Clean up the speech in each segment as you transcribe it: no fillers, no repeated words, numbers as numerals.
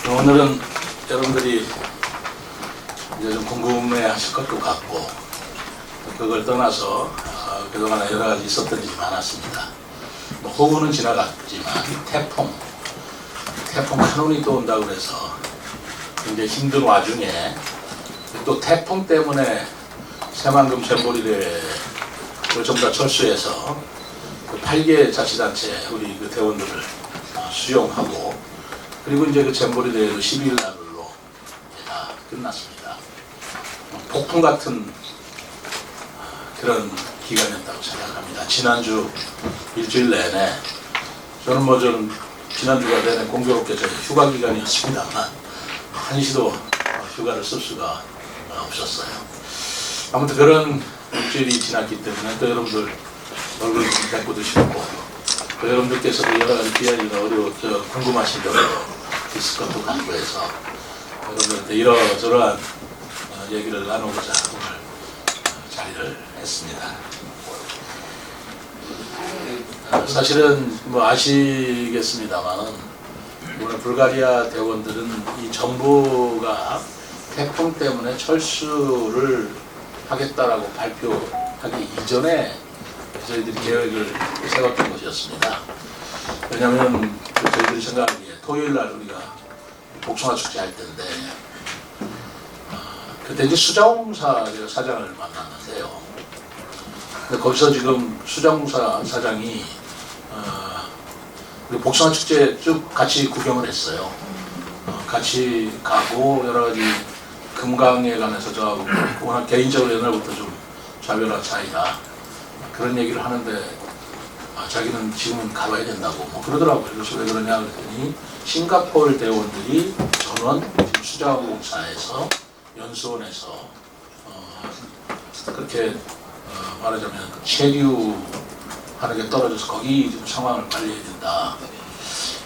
오늘은 여러분들이 이제 좀 궁금해 하실 것도 같고, 그걸 떠나서 그동안 여러 가지 있었던 일이 많았습니다. 호우는 지나갔지만 태풍 큰 운이 또 온다고 그래서 굉장히 힘든 와중에 또 태풍 때문에 새만금 잼버리를 전부 다 철수해서 그 8개 자치단체 우리 그 대원들을 수용하고, 그리고 이제 그 잼버리 대회도 12일 날로 다 끝났습니다. 폭풍 같은 그런 기간이었다고 생각합니다. 지난주 일주일 내내 저는 지난주가 내내 공교롭게 저희 휴가 기간이었습니다만 한시도 휴가를 쓸 수가 없었어요. 아무튼 그런 일주일이 지났기 때문에 또 여러분들 얼굴 좀 뵙고도 싶고, 또 여러분들께서도 여러 가지 비하리가 궁금하신 점도 있을 것도 같고 해서 여러분들한테 이러저러한 얘기를 나누고자 오늘 자리를 했습니다. 사실은 아시겠습니다만은 오늘 불가리아 대원들은 이 정부가 태풍 때문에 철수를 하겠다라고 발표하기 이전에 저희들이 계획을 세웠던 것이었습니다. 왜냐하면 저희들이 생각하기에 토요일 날 우리가 복숭아 축제 할 때인데, 그때 이제 수자공사 사장을 만났는데요. 근데 거기서 지금 수자공사 사장이 우리 복숭아 축제 쭉 같이 구경을 했어요. 같이 가고 여러 가지 금강에 관해서 저하고 워낙 개인적으로 옛날부터 좀 차별화 차이다 그런 얘기를 하는데, 자기는 지금은 가봐야 된다고 그러더라고요. 그래서 왜 그러냐 그랬더니 싱가포르 대원들이 전원 수자공사에서 연수원에서 그렇게 말하자면 체류하는 게 떨어져서 거기 좀 상황을 관리해야 된다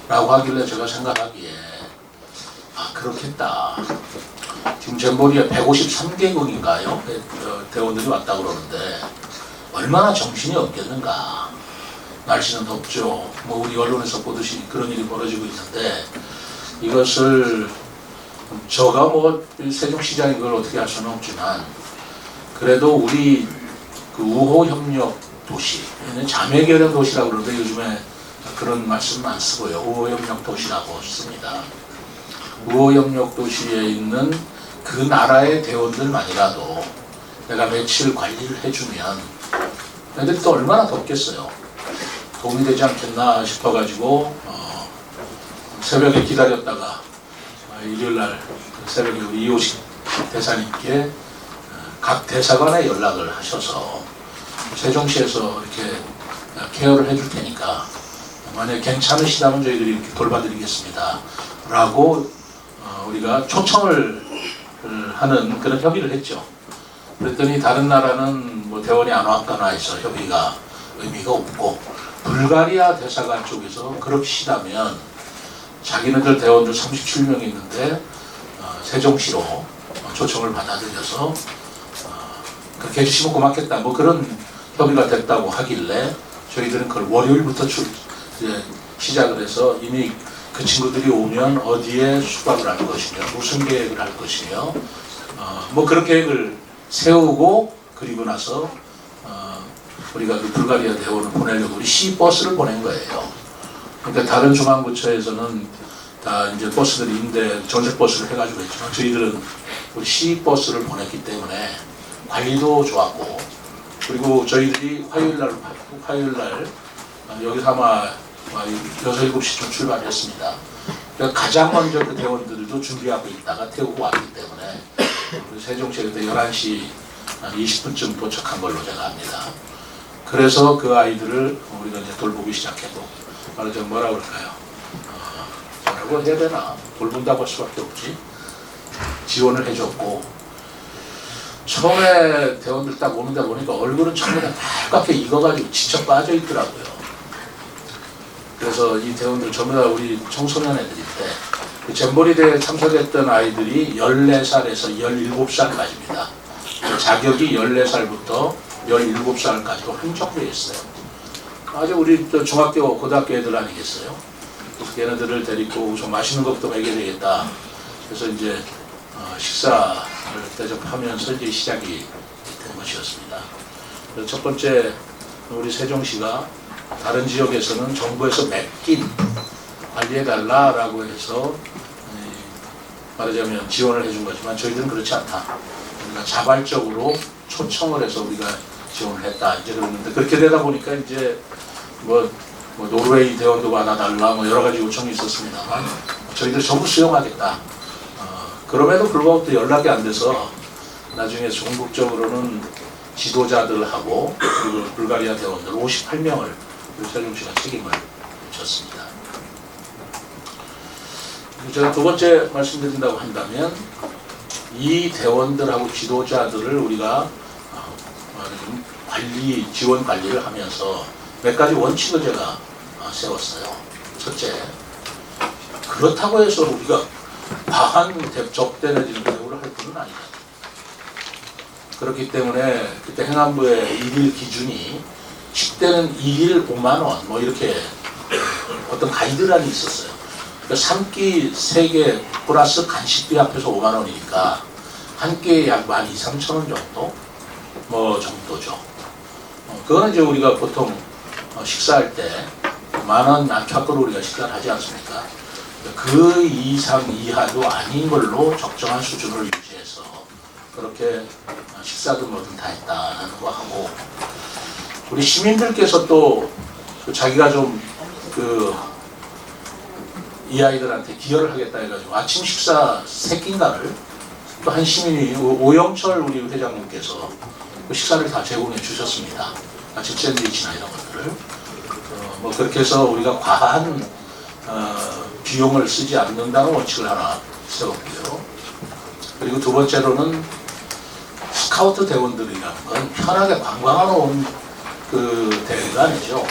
라고 하길래 제가 생각하기에 그렇겠다. 지금 잼버리에 153개국인가요? 대원들이 왔다고 그러는데 얼마나 정신이 없겠는가. 날씨는 덥죠. 우리 언론에서 보듯이 그런 일이 벌어지고 있는데, 이것을 저가 세종시장이 그걸 어떻게 할 수는 없지만 그래도 우리 그 우호협력 도시, 자매결연 도시라고 그러는데 요즘에 그런 말씀 안 쓰고요. 우호협력 도시라고 씁니다. 우호협력 도시에 있는 그 나라의 대원들만이라도 내가 며칠 관리를 해주면 애들이 또 얼마나 덥겠어요. 도움이 되지 않겠나 싶어가지고 새벽에 기다렸다가 일요일날 새벽에 우리 이호식 대사님께 각 대사관에 연락을 하셔서 세종시에서 이렇게 케어를 해줄 테니까 만약에 괜찮으시다면 저희들이 이렇게 돌봐드리겠습니다 라고 우리가 초청을 하는 그런 협의를 했죠. 그랬더니 다른 나라는 대원이 안 왔거나 해서 협의가 의미가 없고, 불가리아 대사관 쪽에서 그러시다면 자기네들 대원들 37명이 있는데 세종시로 초청을 받아들여서 그렇게 해주시면 고맙겠다 그런 협의가 됐다고 하길래 저희들은 그걸 월요일부터 시작을 해서 이미 그 친구들이 오면 어디에 숙박을 할 것이며 무슨 계획을 할 것이며 그런 계획을 세우고, 그리고 나서 우리가 그 불가리아 대원을 보내려고 우리 시버스를 보낸 거예요. 그러니까 다른 중앙부처에서는 다 이제 버스들이 전세버스를 해가지고 했지만 저희들은 우리 시버스를 보냈기 때문에 관리도 좋았고, 그리고 저희들이 화요일 날 여기서 아마 6, 7시쯤 출발했습니다. 그러니까 가장 먼저 그 대원들도 준비하고 있다가 태우고 왔기 때문에 우리 세종시에 그때 11시 한 20분쯤 도착한 걸로 제가 압니다. 그래서 그 아이들을 우리가 이제 돌보기 시작해도 말하자면 뭐라 그럴까요? 뭐라고 해야 되나? 돌본다고 할 수밖에 없지. 지원을 해줬고, 처음에 대원들 딱 오는데 보니까 얼굴은 전부 다 빨갛게 익어가지고 지쳐 빠져 있더라고요. 그래서 이 대원들 전부 다 우리 청소년 애들인데, 그 잼버리 대회에 참석했던 아이들이 14살에서 17살까지입니다. 자격이 14살부터 17살까지로 한정되어 있어요. 아주 우리 중학교, 고등학교 애들 아니겠어요? 그래서 걔네들을 데리고 좀 맛있는 것부터 먹여야 되겠다. 그래서 이제 식사를 대접하면서 이제 시작이 된 것이었습니다. 그래서 첫 번째 우리 세종시가 다른 지역에서는 정부에서 맡긴 관리해달라라고 해서 말하자면 지원을 해준 거지만 저희들은 그렇지 않다. 우리가 자발적으로 초청을 해서 우리가 지원을 했다. 이제 그러는데 그렇게 되다 보니까 이제 뭐 노르웨이 대원도 받아달라 뭐 여러 가지 요청이 있었습니다만 저희들 전부 수용하겠다. 그럼에도 불구하고 또 연락이 안 돼서 나중에 전국적으로는 지도자들하고 그리고 불가리아 대원들 58명을 세종시가 책임을 졌습니다. 제가 두 번째 말씀드린다고 한다면 이 대원들하고 지도자들을 우리가 지원 관리를 하면서 몇 가지 원칙을 제가 세웠어요. 첫째, 그렇다고 해서 우리가 과한 접대 내지는 대우를 할 뿐은 아니다. 그렇기 때문에 그때 행안부의 일일 기준이 식대는 1일 5만 원 뭐 이렇게 어떤 가이드라인이 있었어요. 그러니까 3끼 3개 플러스 간식비 합해서 5만 원이니까 한 끼에 약 12,000~13,000원 정도 뭐 정도죠. 그거는 이제 우리가 보통 식사할 때 10,000원 안팎으로 우리가 식사를 하지 않습니까? 그 이상 이하도 아닌 걸로 적정한 수준을 유지해서 그렇게 식사도 뭐든 다 했다는 거 하고, 우리 시민들께서 또 자기가 좀 이 아이들한테 기여를 하겠다 해가지고 아침 식사 3끼인가를 또 한 시민이 오영철 우리 회장님께서 그 식사를 다 제공해 주셨습니다. 아침 샌드위치나 이런 것들을 뭐 그렇게 해서 우리가 과한 비용을 쓰지 않는다는 원칙을 하나 세웠고요. 그리고 두 번째로는 스카우트 대원들이라는 건 편하게 관광하러 온 그 대회가 아니죠.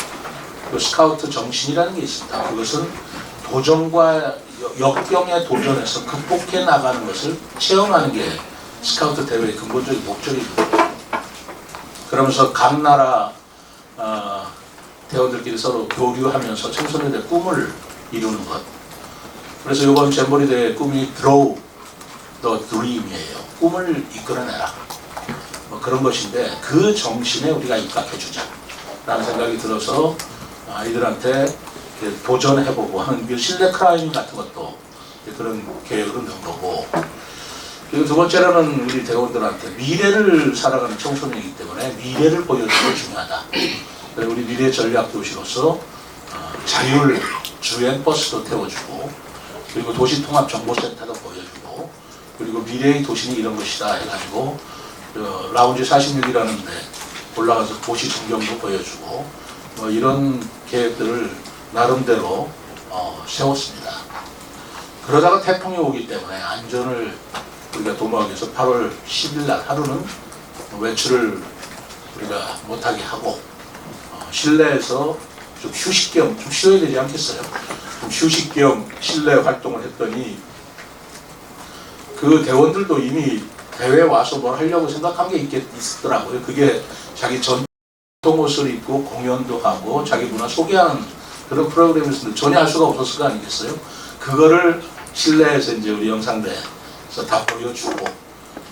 그 스카우트 정신이라는 게 있습니다. 그것은 도전과 역경에 도전해서 극복해 나가는 것을 체험하는 게 스카우트 대회의 근본적인 목적입니다. 그러면서 각 나라 대원들끼리 서로 교류하면서 청소년들의 꿈을 이루는 것. 그래서 이번 잼버리 대회의 꿈이 Draw the Dream이에요. 꿈을 이끌어내라. 뭐 그런 것인데 그 정신에 우리가 입각해주자 라는 생각이 들어서 아이들한테 도전해보고 하는 실내 클라이밍 같은 것도 그런 계획을 넣은 거고, 그리고 두 번째로는 우리 대원들한테 미래를 살아가는 청소년이기 때문에 미래를 보여주는 게 중요하다. 그리고 우리 미래 전략 도시로서 자율 주행 버스도 태워주고, 그리고 도시통합정보센터도 보여주고, 그리고 미래의 도시는 이런 것이다 해가지고 라운지 46이라는 데 올라가서 도시 전경도 보여주고 뭐 이런 계획들을 나름대로 세웠습니다. 그러다가 태풍이 오기 때문에 안전을 우리가 도모하기 위해서 8월 10일 날 하루는 외출을 우리가 못하게 하고 실내에서 좀 휴식 겸 좀 쉬어야 되지 않겠어요? 좀 휴식 겸 실내 활동을 했더니 그 대원들도 이미 대회에 와서 뭘 하려고 생각한 게 있더라고요. 그게 자기 전통 옷을 입고 공연도 하고 자기 문화 소개하는 그런 프로그램에서 전혀 할 수가 없었을 거 아니겠어요? 그거를 실내에서 이제 우리 영상대에서 다 보여주고,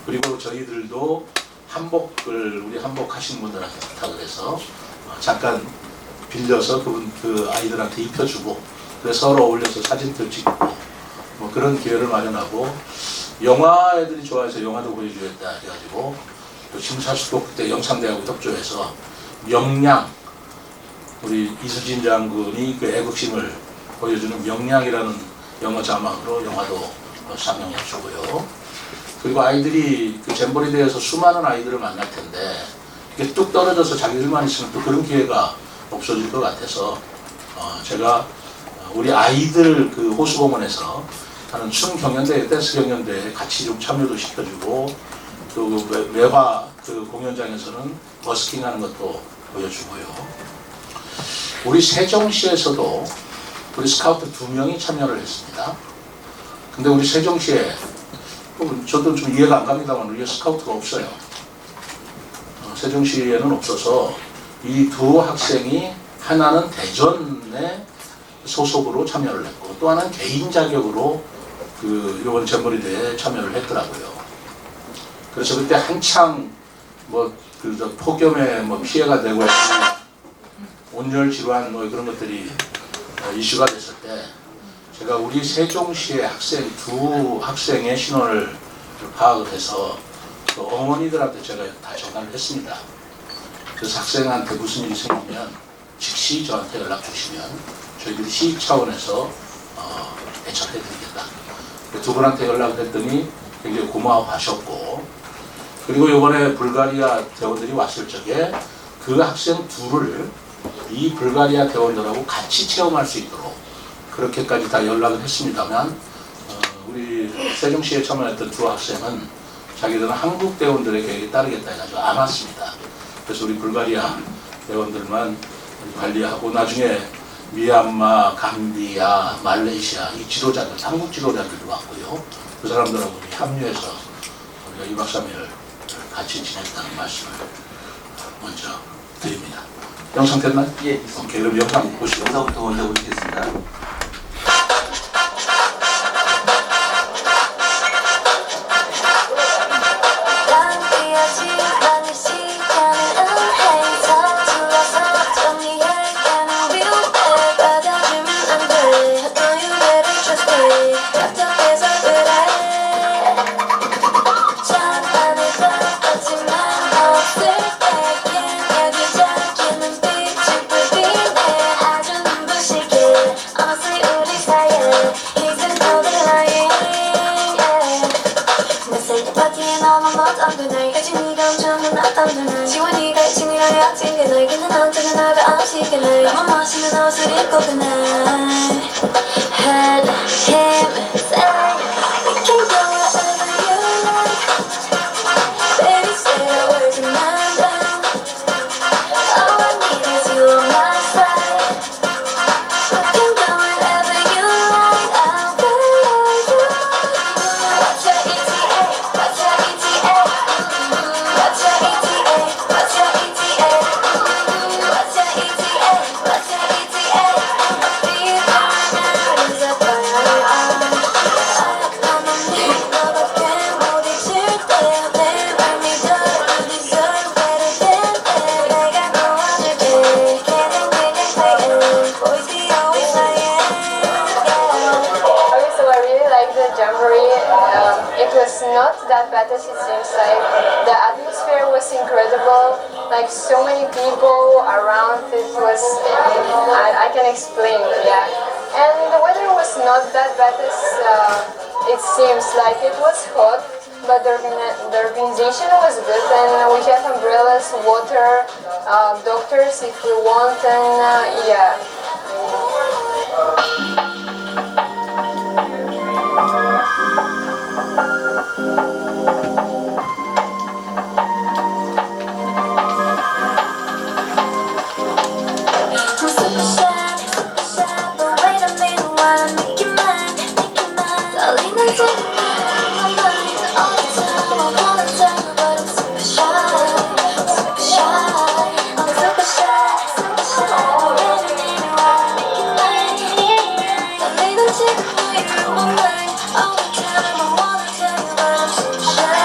그리고 저희들도 한복을 우리 한복 하시는 분들한테 부탁을 해서 잠깐 빌려서 그 아이들한테 입혀주고, 그래서 서로 어울려서 사진도 찍고 뭐 그런 기회를 마련하고, 영화 애들이 좋아해서 영화도 보여주겠다 해가지고 또 심사숙고 그때 영상대하고 협조해서 명량, 우리 이수진 장군이 그 애국심을 보여주는 명량이라는 영어 자막으로 영화도 상영해주고요. 그리고 아이들이 그 잼버리 대회에서 수많은 아이들을 만날 텐데 이게 뚝 떨어져서 자기들만 있으면 또 그런 기회가 없어질 것 같아서 제가 우리 아이들 그 호수공원에서 하는 춤 경연대회, 댄스 경연대회에 같이 좀 참여도 시켜주고, 또 외화 그 공연장에서는 버스킹하는 것도 보여주고요. 우리 세종시에서도 우리 스카우트 2명이 참여를 했습니다. 근데 우리 세종시에 저도 좀 이해가 안 갑니다만 우리 스카우트가 없어요. 세종시에는 없어서 이 두 학생이 하나는 대전에 소속으로 참여를 했고 또 하나는 개인 자격으로 그 이번 잼버리 대회에 참여를 했더라고요. 그래서 그때 한창 그 폭염에 피해가 되고 온열 질환 그런 것들이 이슈가 됐을 때 제가 우리 세종시의 두 학생의 신원을 파악을 해서 그 어머니들한테 제가 다 전화를 했습니다. 그래서 학생한테 무슨 일이 생기면 즉시 저한테 연락 주시면 저희들이 시 차원에서 대처해드리겠다. 두 분한테 연락을 했더니 굉장히 고마워하셨고, 그리고 이번에 불가리아 대원들이 왔을 적에 그 학생 둘을 이 불가리아 대원들하고 같이 체험할 수 있도록 그렇게까지 다 연락을 했습니다만 우리 세종시에 참여했던 두 학생은 자기들은 한국 대원들의 계획에 따르겠다 해가지고 안 왔습니다. 그래서 우리 불가리아 대원들만 관리하고 나중에 미얀마, 감비아, 말레이시아 이 지도자들, 한국 지도자들도 왔고요. 그 사람들하고 우리 합류해서 우리가 2박 3일 같이 지냈다는 말씀을 먼저 드립니다. 영상 됐나요? 예. 오케이, 그럼 영상 보시죠. 영상부터 먼저 보시겠습니다. 지원이가 친구랑 약진게 너에게는 언제나 나가 아시길래 나만 마시는 옷을 입고 그날 Had him say We can go wherever you like Baby say the words in my mouth All I need is you on my side We can go wherever you like I'll follow you What's your ETA? What's your ETA? What's your ETA? What's your ETA? What's your ETA? What's your ETA? Be there now is a fire. I'm a need 너밖에 못 잊을 때 내말 믿어 You deserve better than that 내가 놓아줄게 걔는 그냥 playing Boys be always lying Okay, so I really like the jamboree. It was not that bad as it seems like. The atmosphere was incredible. Like so many people around. It was I can explain. Yeah, and the weather was not that bad as it seems. Like it was hot, but the organization was good, and we have umbrellas, water, doctors if we want, and yeah. I'm super shy, but wait a minute while I make you mine, Darling, I'm taking my mind all the time. I wanna tell you, but I'm super shy. I'm super shy, but wait a minute while I make you mine, Darling, I'm taking my mind all the time. I wanna tell you, but I'm super shy.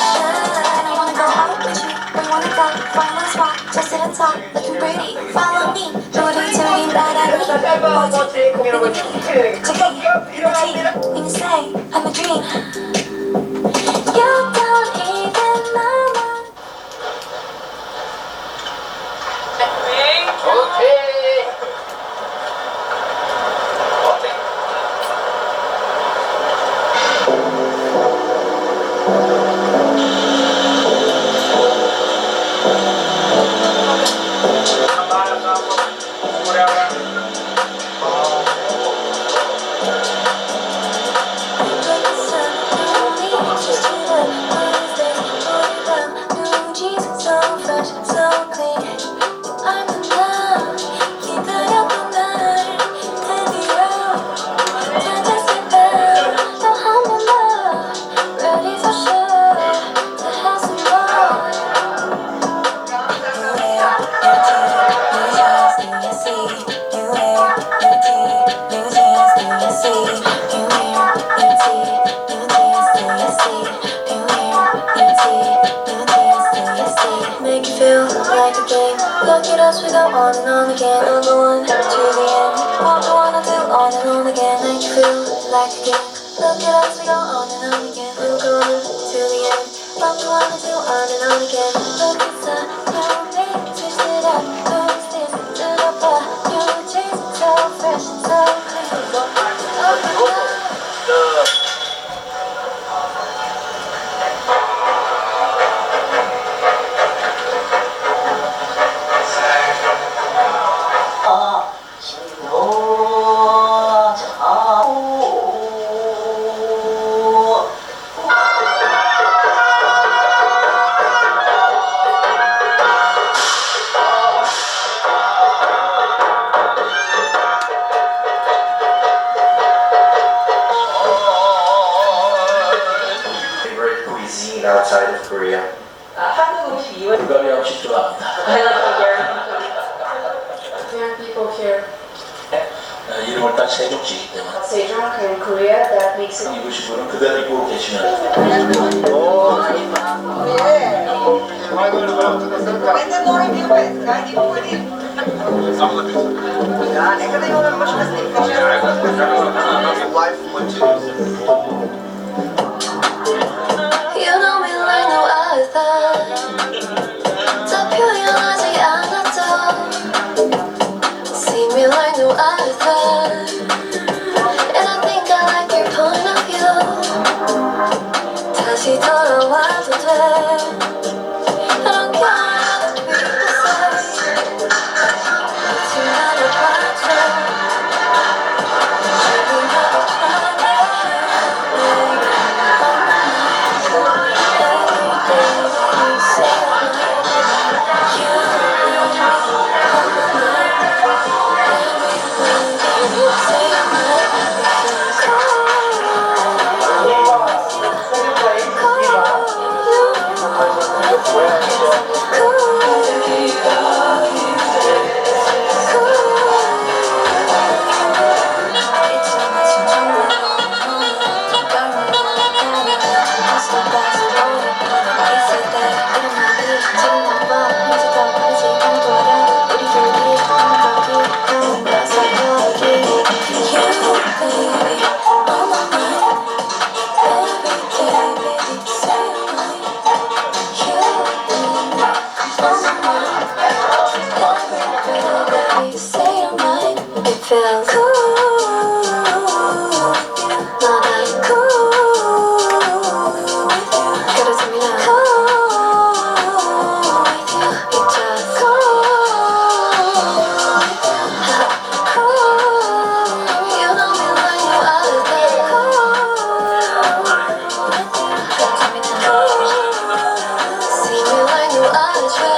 I wanna go out with you, we wanna go find a spot, just sit and talk, looking pretty. Follow me, 우리 둘이 따라니. When you say I'm a dream, you don't even know my Ready for sure. Make you feel like a game. Look at us, we go on and on again. On the one to the end. What we wanna do on and on again. Make you feel like a game. Look at us, we go on and on again. We'll go on to the end. What we wanna do on and on again. Look inside, now me, switch it up. Twist this to the bar. New jeans, so fresh, so clean. Oh, Favorite cuisine outside of Korea? 한국 음식 불가리아 음식 좋아합니다. I like the young people here. 이름을 딱 세종시이기 때문에 Sejong in Korea, that makes it. 입으신 분은 그대로 입고 계시면 You know me like no other. 다 표현하지 않아도 See me like no other. And I think I like your point of view. 다시 돌아와도 돼. I don't care what other people say. 미친 나를 봐줘. Every time I try. Feels cool, 너랑 cool with you. 그래서 미안. Cool with you. It's just cool with you. Cool. You know me like no other. Cool with you. 그래서 미안. See me like no other.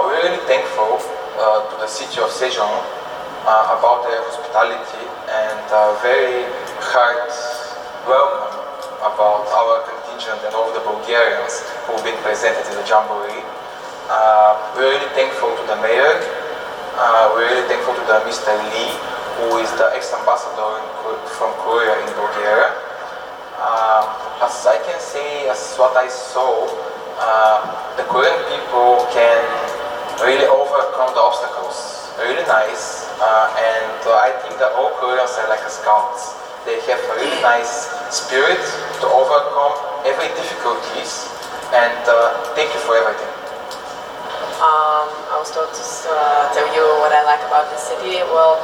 We're really thankful to the city of Sejong about their hospitality and very heart welcome about our contingent and all the Bulgarians who've been presented in the Jamboree. We're really thankful to the mayor. We're really thankful to the Mr. Lee, who is the ex-ambassador from Korea in Bulgaria. As I can say, as what I saw, the Korean people can really overcome the obstacles. Really nice, and I think that all Koreans are like a scouts. They have a really nice spirit to overcome every difficulties, and thank you for everything. I was told to tell you what I like about the city. Well,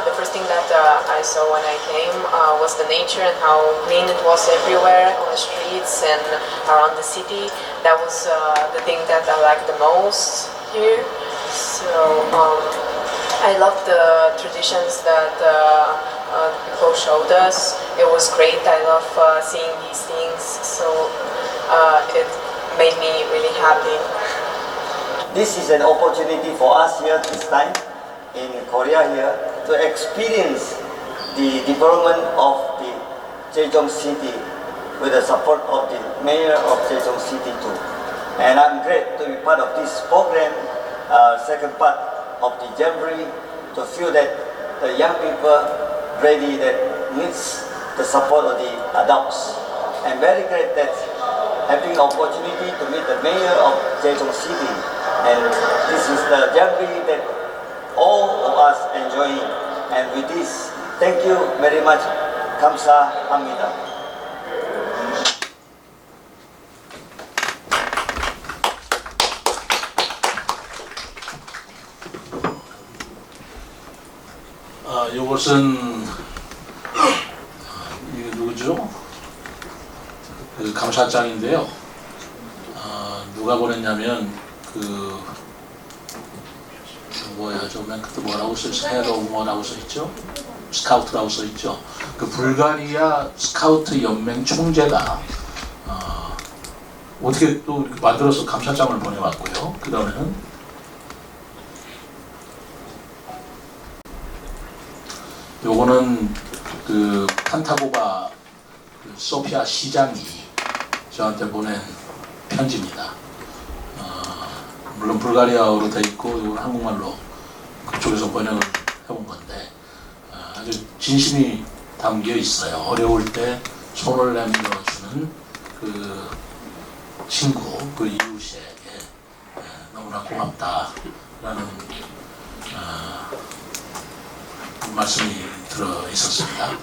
the first thing that I saw when I came was the nature and how green it was everywhere on the streets and around the city. That was the thing that I liked the most here. So I love the traditions that people showed us. It was great. I love seeing these things. So it made me really happy. This is an opportunity for us here this time in Korea here to experience the development of the Zhejiang City with the support of the mayor of Zhejiang City too. And I'm glad to be part of this program, second part of the Jamboree, to feel that the young people ready that needs the support of the adults. I'm very glad that having the opportunity to meet the mayor of Zhejiang City, and this is the Jamboree that all of us enjoying. And with this, thank you very much. 감사합니다. 이것은 이게 누구죠? 그 감사장인데요. 누가 보냈냐면 맨 끝에 뭐라고 써있죠? 헤로 뭐라고 써있죠? 스카우트라고 써있죠. 그 불가리아 스카우트 연맹 총재가 어떻게 또 이렇게 만들어서 감사장을 보내왔고요. 그 다음에는 요거는 그 칸타고바 소피아 시장이 저한테 보낸 편지입니다. 물론 불가리아어로 돼 있고 이건 한국말로 그쪽에서 번역을 해본 건데 아주 진심이 담겨 있어요. 어려울 때 손을 내밀어 주는 그 친구, 그 이웃에게 너무나 고맙다라는 말씀이 들어 있었습니다.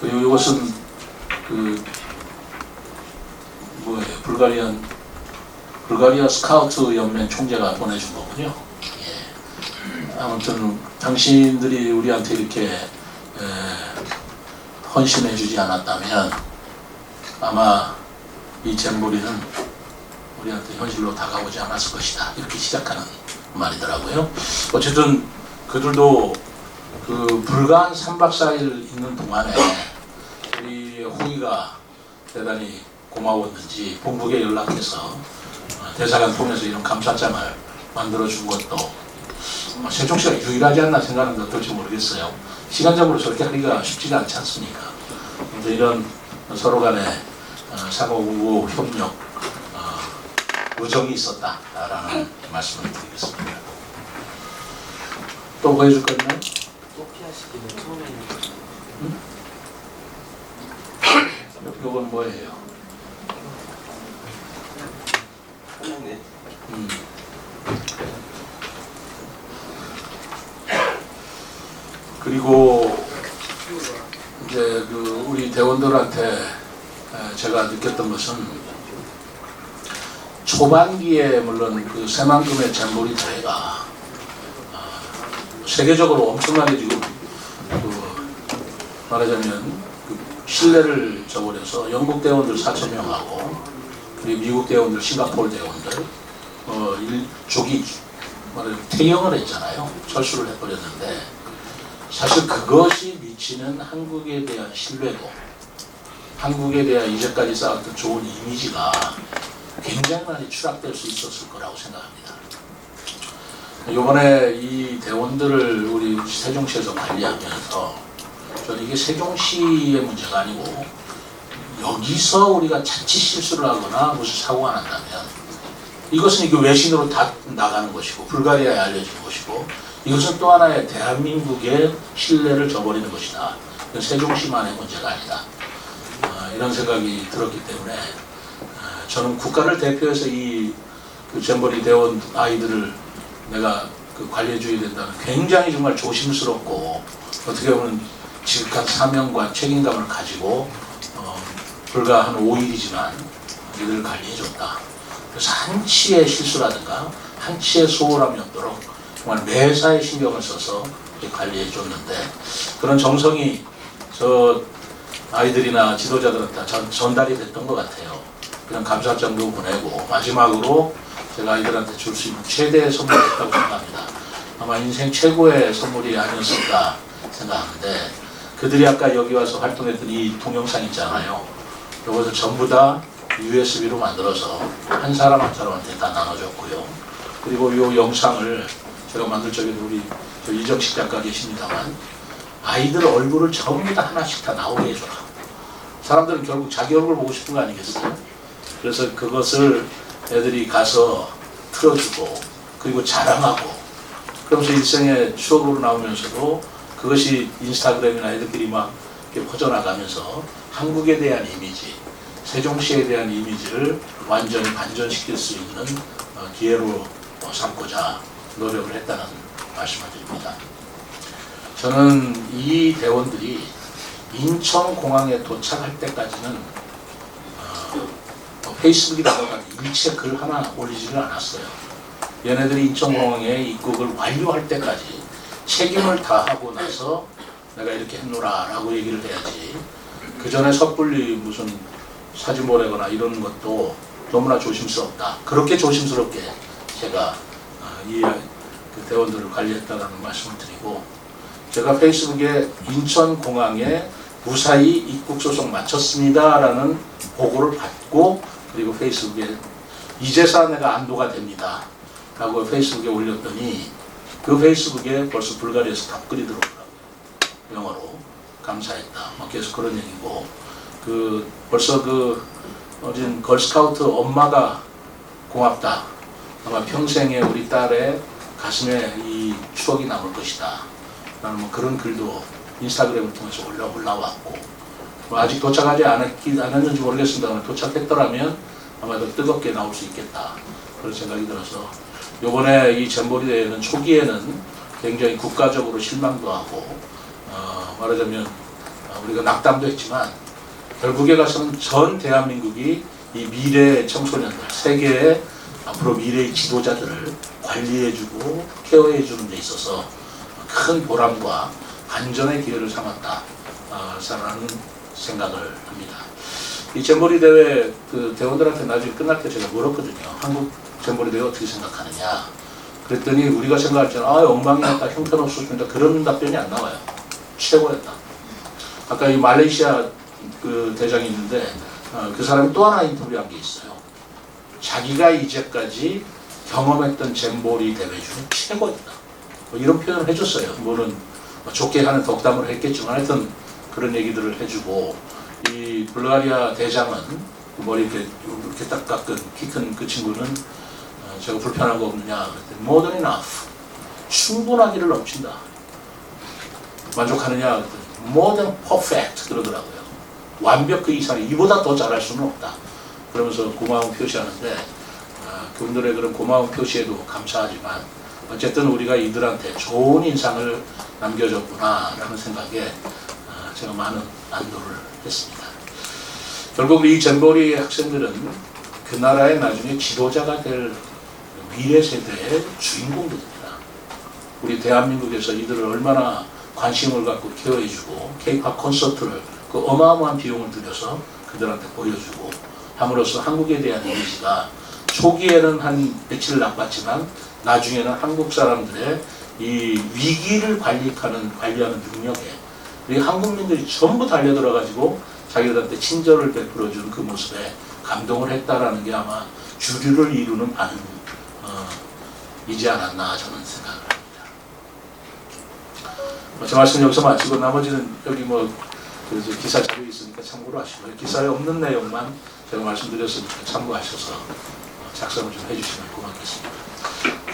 그리고 이것은 불가리아 스카우트 연맹 총재가 보내준 거군요. 예. 아무튼 당신들이 우리한테 이렇게 헌신해주지 않았다면 아마 이 잼보리는 우리한테 현실로 다가오지 않았을 것이다. 이렇게 시작하는 말이더라고요. 어쨌든 그들도 그 불과 한 3박 4일 있는 동안에 우리 호의가 대단히 고마웠는지 본국에 연락해서 대사관 통해서 이런 감사장을 만들어준 것도 세종시가 유일하지 않나 생각하는데 어떨지 모르겠어요. 시간적으로 저렇게 하기가 쉽지가 않지 않습니까? 이런 서로 간에 상호 우호 협력 우정이 있었다라는 말씀을 드리겠습니다. 또 뭐 해줄 거 있나요? 소피아 시기는 처음에는 요건 뭐예요? 네. 그리고 이제 그 우리 대원들한테 제가 느꼈던 것은 초반기에 물론 그 새만금의 잼보리 대회가 세계적으로 엄청나게 지금 말하자면 그 신뢰를 저버려서 영국 대원들 4,000명하고 그리고 미국 대원들, 싱가포르 대원들 일족이 말하자면 퇴영을 했잖아요. 철수를 해버렸는데 사실 그것이 미치는 한국에 대한 신뢰도, 한국에 대한 이제까지 쌓았던 좋은 이미지가 굉장히 많이 추락될 수 있었을 거라고 생각합니다. 이번에 이 대원들을 우리 세종시에서 관리하면서 저는 이게 세종시의 문제가 아니고 여기서 우리가 자칫 실수를 하거나 무슨 사고가 난다면 이것은 이게 외신으로 다 나가는 것이고 불가리아에 알려진 것이고 이것은 또 하나의 대한민국의 신뢰를 저버리는 것이다. 이건 세종시만의 문제가 아니다. 이런 생각이 들었기 때문에 저는 국가를 대표해서 이 잼버리 대원 아이들을 내가 관리해줘야 된다는 굉장히 정말 조심스럽고 어떻게 보면 지극한 사명과 책임감을 가지고 불과 한 5일이지만 이들을 관리해줬다. 그래서 한치의 실수라든가 한치의 소홀함이 없도록 정말 매사에 신경을 써서 관리해줬는데 그런 정성이 저 아이들이나 지도자들한테 전달이 됐던 것 같아요. 그냥 감사장도 보내고 마지막으로 제가 아이들한테 줄 수 있는 최대의 선물이었다고 생각합니다. 아마 인생 최고의 선물이 아니었을까 생각하는데 그들이 아까 여기 와서 활동했던 이 동영상 있잖아요. 이것을 전부 다 USB로 만들어서 한 사람 한 사람한테 다 나눠줬고요. 그리고 이 영상을 제가 만들 적에도 우리 저 이정식 작가 계십니다만 아이들 얼굴을 전부 다 하나씩 다 나오게 해줘라. 사람들은 결국 자기 얼굴 보고 싶은 거 아니겠어요? 그래서 그것을 애들이 가서 틀어주고 그리고 자랑하고 그러면서 일생의 추억으로 나오면서도 그것이 인스타그램이나 애들끼리 막 이렇게 퍼져나가면서 한국에 대한 이미지, 세종시에 대한 이미지를 완전히 반전시킬 수 있는 기회로 삼고자 노력을 했다는 말씀을 드립니다. 저는 이 대원들이 인천공항에 도착할 때까지는 페이스북이라든가 일체 글 하나 올리지를 않았어요. 얘네들이 인천공항에 입국을 완료할 때까지 책임을 다하고 나서 내가 이렇게 했노라 라고 얘기를 해야지 그 전에 섣불리 무슨 사진 보내거나 이런 것도 너무나 조심스럽다. 그렇게 조심스럽게 제가 그 대원들을 관리했다는 말씀을 드리고 제가 페이스북에 인천공항에 무사히 입국 소송 마쳤습니다 라는 보고를 받고 그리고 페이스북에 이제서 내가 안도가 됩니다 라고 페이스북에 올렸더니 그 페이스북에 벌써 불가리아에서 답글이 들어오더라고요. 영어로 감사했다. 막 계속 그런 얘기고 벌써 어린 걸스카우트 엄마가 고맙다. 아마 평생에 우리 딸의 가슴에 이 추억이 남을 것이다. 라는 뭐 그런 글도 인스타그램을 통해서 올라왔고 아직 도착하지 않았는지 모르겠습니다만 도착했더라면 아마 더 뜨겁게 나올 수 있겠다. 그런 생각이 들어서 요번에 이 잼버리 대회는 초기에는 굉장히 국가적으로 실망도 하고 말하자면 우리가 낙담도 했지만 결국에 가서는 전 대한민국이 이 미래의 청소년들, 세계의 앞으로 미래의 지도자들을 관리해주고 케어해주는 데 있어서 큰 보람과 안전의 기회를 삼았다 라는 생각을 합니다. 이 잼버리 대회 그 대원들한테 나중에 끝날 때 제가 물었거든요. 한국 잼버리 대회 어떻게 생각하느냐. 그랬더니 우리가 생각할 때는 엉망이었다, 형편없었습니다. 그런 답변이 안 나와요. 최고였다. 아까 이 말레이시아 그 대장이 있는데 그 사람이 또 하나 인터뷰한 게 있어요. 자기가 이제까지 경험했던 잼버리 대회 중에 최고였다. 뭐 이런 표현을 해줬어요. 뭐는 좋게 하는 덕담을 했겠지만 하여튼 그런 얘기들을 해주고 이 불가리아 대장은 머리 이렇게 딱 깎은 키 큰 그 친구는 제가 불편한 거 없느냐 그랬더니 more than enough 충분하기를 넘친다. 만족하느냐 그랬더니 more than perfect 그러더라고요. 완벽 그 이상 이보다 더 잘할 수는 없다. 그러면서 고마움 표시하는데 그분들의 그런 고마움 표시에도 감사하지만 어쨌든 우리가 이들한테 좋은 인상을 남겨줬구나 라는 생각에 제가 많은 안도를 했습니다. 결국 이 잼버리 학생들은 그 나라의 나중에 지도자가 될 미래 세대의 주인공들입니다. 우리 대한민국에서 이들을 얼마나 관심을 갖고 케어해주고 K-팝 콘서트를 그 어마어마한 비용을 들여서 그들한테 보여주고 함으로써 한국에 대한 이미지가 초기에는 한 며칠 나빴지만 나중에는 한국 사람들의 이 위기를 관리하는 능력에 우리 한국민들이 전부 달려들어가지고 자기들한테 친절을 베풀어주는 그 모습에 감동을 했다라는 게 아마 주류를 이루는 반응이지 않았나 저는 생각을 합니다. 제 말씀 여기서 마치고 나머지는 여기 기사 자료에 있으니까 참고로 하시고요. 기사에 없는 내용만 제가 말씀드렸으니까 참고하셔서 작성을 좀 해주시면 고맙겠습니다.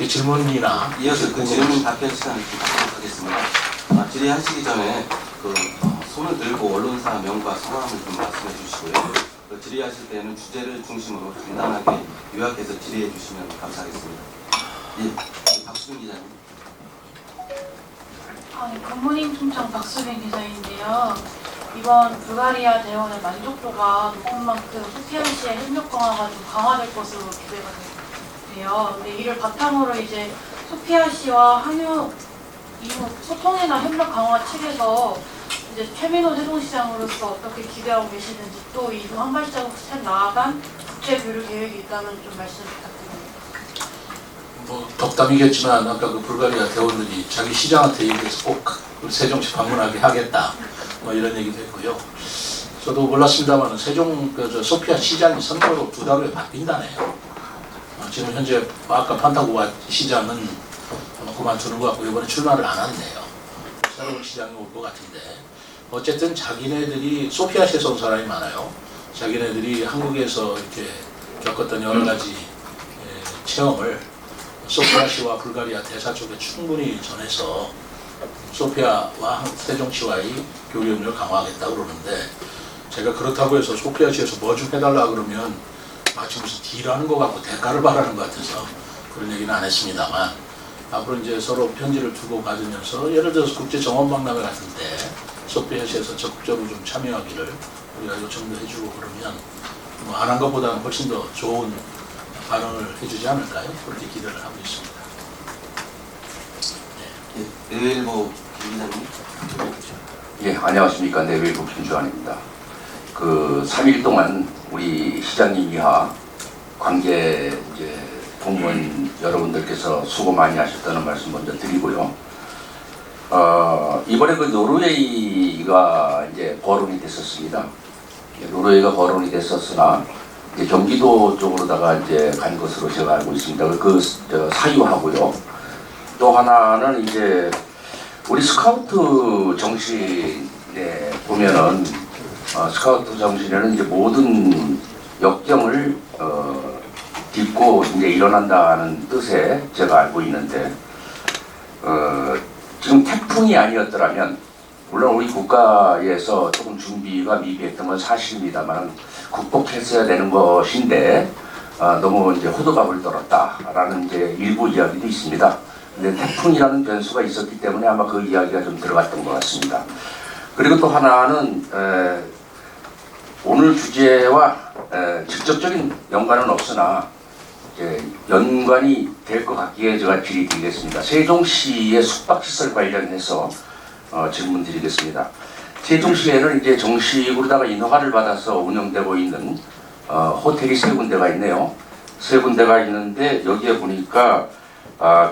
질문이나 이어서 그 질문 답변 시간을 갖도록 하겠습니다. 질의하시기 전에 손을 들고 언론사 명과 성함을 좀 말씀해 주시고요. 질의하실 때는 주제를 중심으로 간단하게 요약해서 질의해 주시면 감사하겠습니다. 예, 박수빈 기자님. 굿모닝 총장 박수빈 기자인데요. 이번 불가리아 대원의 만족도가 높은 만큼 소피아시의 협력 강화가 좀 강화될 것으로 기대가 돼요. 근데 이를 바탕으로 이제 소피아시와 항유 이후 소통이나 협력 강화 측에서 이제 최민호 세종시장으로서 어떻게 기대하고 계시는지 또 이후 한 발자국 스텝 나아간 국제 교류 계획이 있다면 좀 말씀 부탁드립니다. 덕담이겠지만 아까 그 불가리아 대원들이 자기 시장한테 얘기해서 꼭 우리 세종시 방문하게 하겠다 이런 얘기도 했고요. 저도 몰랐습니다만 소피아 시장이 선거로 2달 후에 바뀐다네요. 지금 현재 아까 판타고와 시장은 그만두는 것 같고 이번에 출마를 안 한대요. 새로운 시장이 올 것 같은데 어쨌든 자기네들이 소피아시에서 온 사람이 많아요. 자기네들이 한국에서 이렇게 겪었던 여러 가지 체험을 소피아시와 불가리아 대사 쪽에 충분히 전해서 소피아와 세종시와의 교류를 강화하겠다고 그러는데 제가 그렇다고 해서 소피아시에서 뭐 좀 해달라 그러면 마치 무슨 딜하는 것 같고 대가를 바라는 것 같아서 그런 얘기는 안 했습니다만 앞으로 이제 서로 편지를 주고받으면서 예를 들어서 국제정원박람회 같은 때 소피아시에서 적극적으로 좀 참여하기를 우리가 요청도 해주고 그러면 뭐 안 한 것보다는 훨씬 더 좋은 반응을 해주지 않을까요? 그렇게 기대를 하고 있습니다. 네, 내일보 기자님. 예, 안녕하십니까. 내외부 김주환입니다. 그 3일 동안 우리 시장님 이하 관계 이제 공무원 여러분들께서 수고 많이 하셨다는 말씀 먼저 드리고요. 이번에 그 노르웨이가 이제 거론이 됐었습니다. 노르웨이가 거론이 됐었으나 이제 경기도 쪽으로다가 이제 간 것으로 제가 알고 있습니다. 사유하고요. 또 하나는 이제 우리 스카우트 정신에 보면은 스카우트 정신에는 이제 모든 역경을 딛고 이제 일어난다는 뜻에 제가 알고 있는데 지금 태풍이 아니었더라면 물론 우리 국가에서 조금 준비가 미비했던 건 사실입니다만 극복했어야 되는 것인데 너무 이제 호들갑을 떨었다라는 이제 일부 이야기도 있습니다. 근데 태풍이라는 변수가 있었기 때문에 아마 그 이야기가 좀 들어갔던 것 같습니다. 그리고 또 하나는 오늘 주제와 직접적인 연관은 없으나 연관이 될 것 같기에 제가 질의드리겠습니다. 세종시의 숙박시설 관련해서 질문 드리겠습니다. 세종시에는 이제 정식으로다가 인허가를 받아서 운영되고 있는 호텔이 3군데가 있네요. 3군데가 있는데 여기에 보니까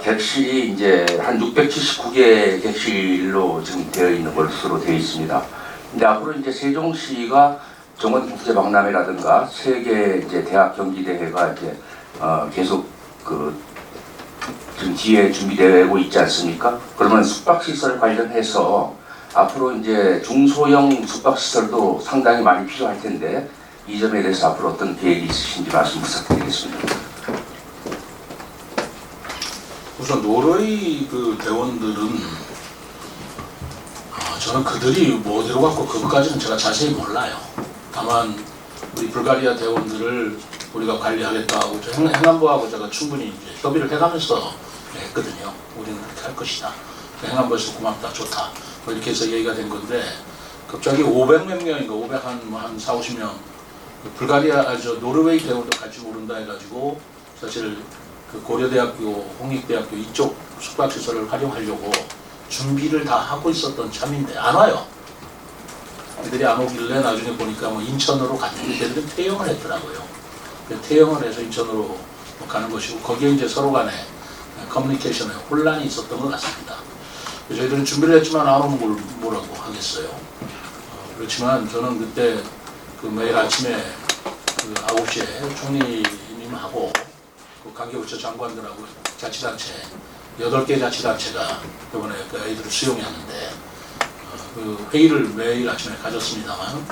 객실이 이제 한 679개 객실로 지금 되어 있는 것으로 되어 있습니다. 근데 앞으로 이제 세종시가 정원국제박람회라든가 세계 이제 대학 경기대회가 이제 계속 지금 뒤에 준비되고 있지 않습니까? 그러면 숙박시설 관련해서 앞으로 이제 중소형 숙박시설도 상당히 많이 필요할 텐데 이 점에 대해서 앞으로 어떤 계획이 있으신지 말씀 부탁드리겠습니다. 우선 노르웨이 그 대원들은 저는 그들이 뭐 어디로 갔고 그것까지는 제가 자세히 몰라요. 다만 우리 불가리아 대원들을 우리가 관리하겠다고 행안부하고 제가 충분히 이제 협의를 해가면서 했거든요. 우리는 그렇게 할 것이다. 행안부에서 고맙다, 좋다. 뭐 이렇게 해서 얘기가 된 건데 갑자기 500몇 명인가 500한 4, 50명 노르웨이 대원도 같이 오른다 해가지고 사실 그 고려대학교, 홍익대학교 이쪽 숙박시설을 활용하려고 준비를 다 하고 있었던 참인데 안 와요. 애들이 안 오길래 나중에 보니까 뭐 인천으로 갔는데 걔들은 퇴영을 했더라고요. 퇴영을 해서 인천으로 가는 것이고 거기에 이제 서로 간에 커뮤니케이션에 혼란이 있었던 것 같습니다. 저희들은 준비를 했지만 안 오면 뭐라고 하겠어요. 그렇지만 저는 그때 그 매일 아침에 그 9시에 총리님하고 그 관계부처 장관들하고 자치단체 8개 자치단체가 이번에 그 아이들을 수용했는데 그 회의를 매일 아침에 가졌습니다만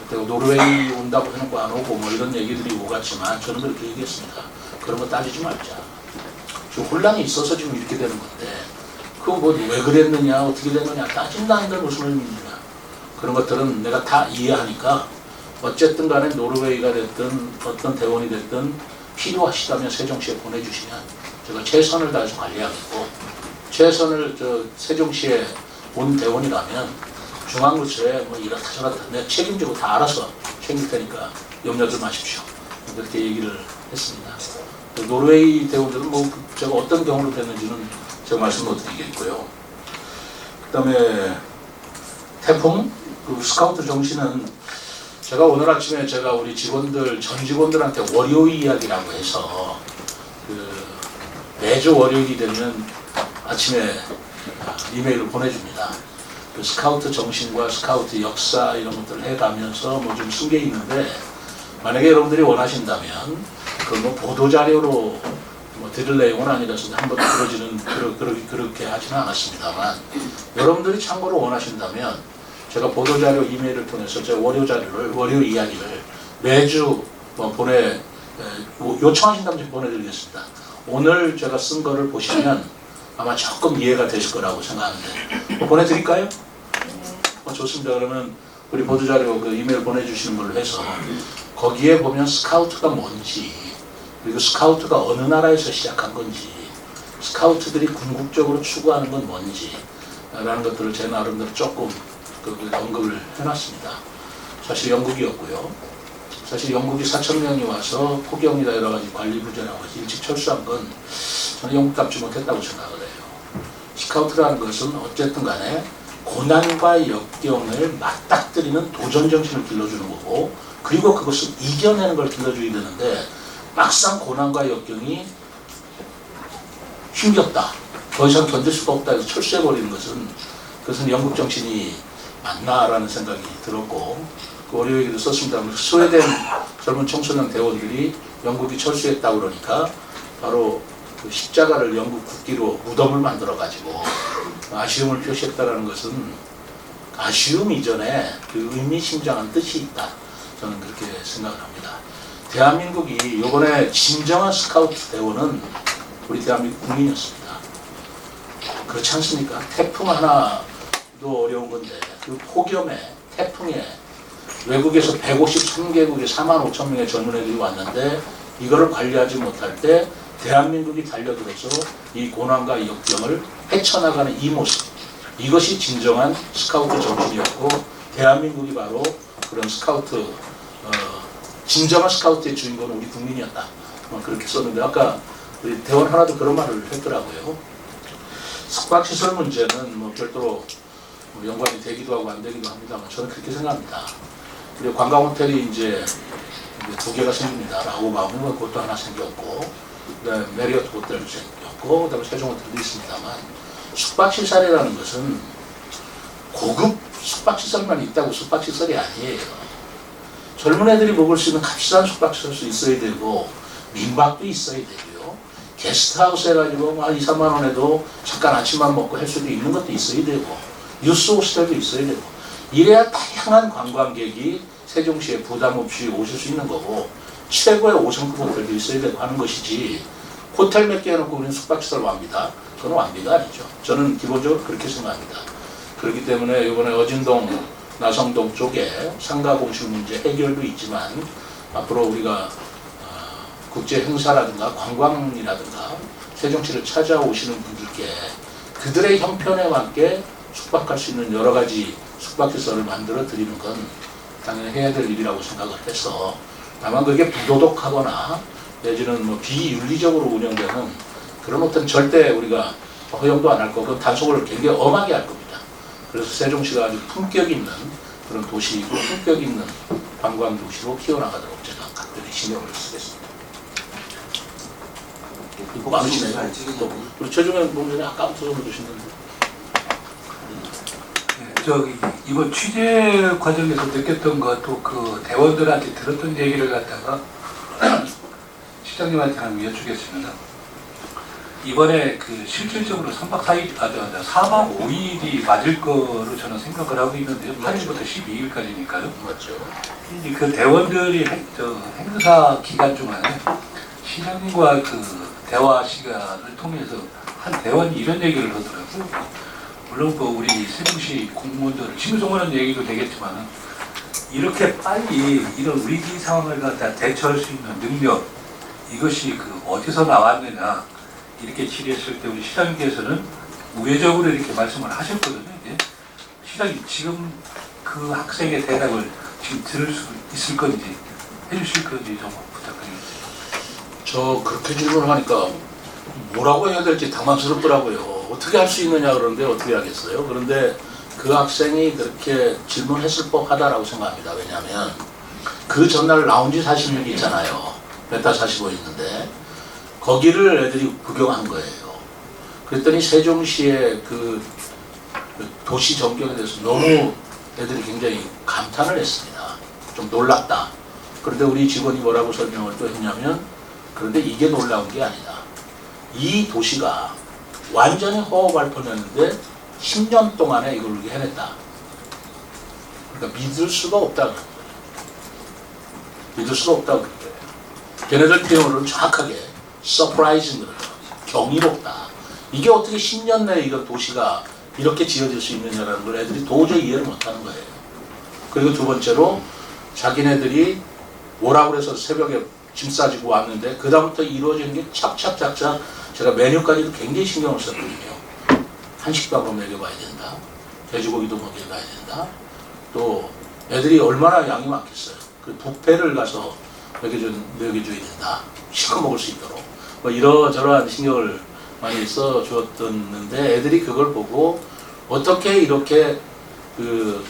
그때 노르웨이 온다고 해놓고 안 오고 뭐 이런 얘기들이 오갔지만 저는 그렇게 얘기했습니다. 그런 거 따지지 말자. 지금 혼란이 있어서 지금 이렇게 되는 건데 그거 뭐 왜 그랬느냐 어떻게 됐느냐 따진다는 무슨 의미냐. 그런 것들은 내가 다 이해하니까 어쨌든 간에 노르웨이가 됐든 어떤 대원이 됐든 필요하시다면 세종시에 보내주시면 제가 최선을 다해서 관리하겠고 최선을 세종시에 온 대원이라면 중앙부처에 뭐 이렇다 저렇다 내가 책임지고 다 알아서 챙길 테니까 염려들 마십시오. 그렇게 얘기를 했습니다. 노르웨이 대원들은 뭐 제가 어떤 경우로 됐는지는 제가 말씀 못 드리겠고요. 그 다음에 태풍, 그 스카우트 정신은 제가 오늘 아침에 제가 우리 직원들, 전 직원들한테 월요일 이야기라고 해서 매주 월요일이 되면 아침에 이메일을 보내줍니다. 그 스카우트 정신과 스카우트 역사 이런 것들을 해가면서 뭐 좀 숨겨 있는데 만약에 여러분들이 원하신다면 그걸 뭐 보도자료로 뭐 드릴 내용은 아니라서 한 번도 그렇게 하지는 않았습니다만, 여러분들이 참고로 원하신다면 제가 보도자료 이메일을 통해서 제 월요 이야기를 매주 요청하신다면 좀 보내드리겠습니다. 오늘 제가 쓴 거를 보시면 아마 조금 이해가 되실 거라고 생각하는데, 보내드릴까요? 좋습니다. 그러면 우리 보도자료 그 이메일 보내주시는 걸로 해서 거기에 보면 스카우트가 뭔지, 그리고 스카우트가 어느 나라에서 시작한 건지, 스카우트들이 궁극적으로 추구하는 건 뭔지 라는 것들을 제 나름대로 조금 언급을 해놨습니다. 사실 영국이었고요. 사실 영국이 4,000명이 와서 포경이나 여러 가지 관리 부재라고 해서 일찍 철수한 건 저는 영국답지 못했다고 생각을 해요. 스카우트라는 것은 어쨌든 간에 고난과 역경을 맞닥뜨리는 도전 정신을 길러주는 거고, 그리고 그것을 이겨내는 걸 길러줘야 되는데, 막상 고난과 역경이 힘겹다, 더 이상 견딜 수가 없다 해서 철수해버리는 것은, 그것은 영국 정신이 맞나라는 생각이 들었고, 그 월요 얘기도 썼습니다. 스웨덴 젊은 청소년 대원들이 영국이 철수했다고 그러니까 바로 그 십자가를 영국 국기로 무덤을 만들어가지고 아쉬움을 표시했다는 것은 아쉬움 이전에 그 의미심장한 뜻이 있다, 저는 그렇게 생각을 합니다. 대한민국이 이번에 진정한 스카우트 대원은 우리 대한민국 국민이었습니다. 그렇지 않습니까? 태풍 하나도 어려운 건데 그 폭염에, 태풍에 외국에서 153개국에 45,000명의 젊은 애들이 왔는데 이거를 관리하지 못할 때 대한민국이 달려들어서 이 고난과 역경을 헤쳐나가는 이 모습, 이것이 진정한 스카우트 정신이었고, 대한민국이 바로 그런 스카우트, 진정한 스카우트의 주인공은 우리 국민이었다, 그렇게 썼는데, 아까 우리 대원 하나도 그런 말을 했더라고요. 숙박시설 문제는 뭐 별도로 연관이 되기도 하고 안 되기도 합니다만, 저는 그렇게 생각합니다. 그리고 관광호텔이 이제 2개가 생깁니다. 라고마음은 그것도 하나 생겼고, 그다음에 메리어트 호텔도 생겼고, 그다음에 세종 호텔도 있습니다만, 숙박시설이라는 것은 고급 숙박시설만 있다고 숙박시설이 아니에요. 젊은 애들이 먹을 수 있는 값비싼 숙박시설도 있어야 되고, 민박도 있어야 되고요. 게스트하우스 해가지고 2-3만 원에도 잠깐 아침만 먹고 할 수도 있는 것도 있어야 되고, 뉴스 호스텔도 있어야 되고, 이래야 다양한 관광객이 세종시에 부담 없이 오실 수 있는 거고, 최고의 5성급 호텔도 있어야 되고 하는 것이지, 호텔 몇 개 해놓고 우리는 숙박시설 완비다? 그건 완비가 아니죠. 저는 기본적으로 그렇게 생각합니다. 그렇기 때문에 이번에 어진동, 나성동 쪽에 상가 공실 문제 해결도 있지만, 앞으로 우리가 국제 행사라든가 관광이라든가 세종시를 찾아오시는 분들께 그들의 형편에 맞게 숙박할 수 있는 여러 가지 숙박시설을 만들어 드리는 건 당연히 해야 될 일이라고 생각을 해서, 다만 그게 부도덕하거나 내지는 뭐 비윤리적으로 운영되는 그런 호텔은 절대 우리가 허용도 안 할 거고, 단속을 굉장히 엄하게 할 겁니다. 그래서 세종시가 아주 품격 있는 그런 도시이고 품격 있는 관광 도시로 키워나가도록 제가 각별히 신경을 쓰겠습니다. 많으시네요. 우리 최종현 본부장님 아까부터 좀 해주시는데. 이번 취재 과정에서 느꼈던 것도 그 대원들한테 들었던 얘기를 갖다가 시장님한테 한번 여쭈겠습니다. 이번에 그 실질적으로 3박 4박 5일이 맞을 거로 저는 생각을 하고 있는데요. 8일부터 12일까지니까요. 맞죠. 그 대원들이 행사 기간 중에 시장님과 그 대화 시간을 통해서 한 대원이 이런 얘기를 하더라고요. 물론 그 우리 세종시 공무원들을 칭송하는 얘기도 되겠지만, 이렇게 빨리 이런 위기 상황을 갖다 대처할 수 있는 능력, 이것이 그 어디서 나왔느냐, 이렇게 질의했을 때 우리 시장님께서는 우회적으로 이렇게 말씀을 하셨거든요. 이제 시장님 지금 그 학생의 대답을 지금 들을 수 있을 건지 해주실 건지 좀 부탁드립니다. 저 그렇게 질문을 하니까 뭐라고 해야 될지 당황스럽더라고요. 어떻게 할 수 있느냐 그러는데 어떻게 하겠어요? 그런데 그 학생이 그렇게 질문했을 법하다라고 생각합니다. 왜냐하면 그 전날 라운지 46이 있잖아요. 메타 45 있는데 거기를 애들이 구경한 거예요. 그랬더니 세종시의 그 도시 전경에 대해서 너무 애들이 굉장히 감탄을 했습니다. 좀 놀랍다. 그런데 우리 직원이 뭐라고 설명을 또 했냐면, 그런데 이게 놀라운 게 아니다. 이 도시가 완전히 허허 뻔했는데 10년 동안에 이걸 이렇게 해냈다. 그러니까 믿을 수가 없다. 믿을 수가 없다고 그래요. 걔네들 표현으로는 정확하게 서프라이징 그러죠. 경이롭다. 이게 어떻게 10년 내에 이거 도시가 이렇게 지어질 수 있느냐라는 걸 애들이 도저히 이해를 못하는 거예요. 그리고 두 번째로 자기네들이 뭐라고 그래서 새벽에 짐 싸지고 왔는데 그 다음부터 이루어지는 게 착착착착 제가 메뉴까지도 굉장히 신경을 썼거든요. 한식도 한번 먹여봐야 된다. 돼지고기도 먹여봐야 된다. 또 애들이 얼마나 양이 많겠어요. 그 뷔페를 가서 먹여줘야 된다. 실컷 먹을 수 있도록. 뭐 이러저러한 신경을 많이 써주었는데 애들이 그걸 보고 어떻게 이렇게 그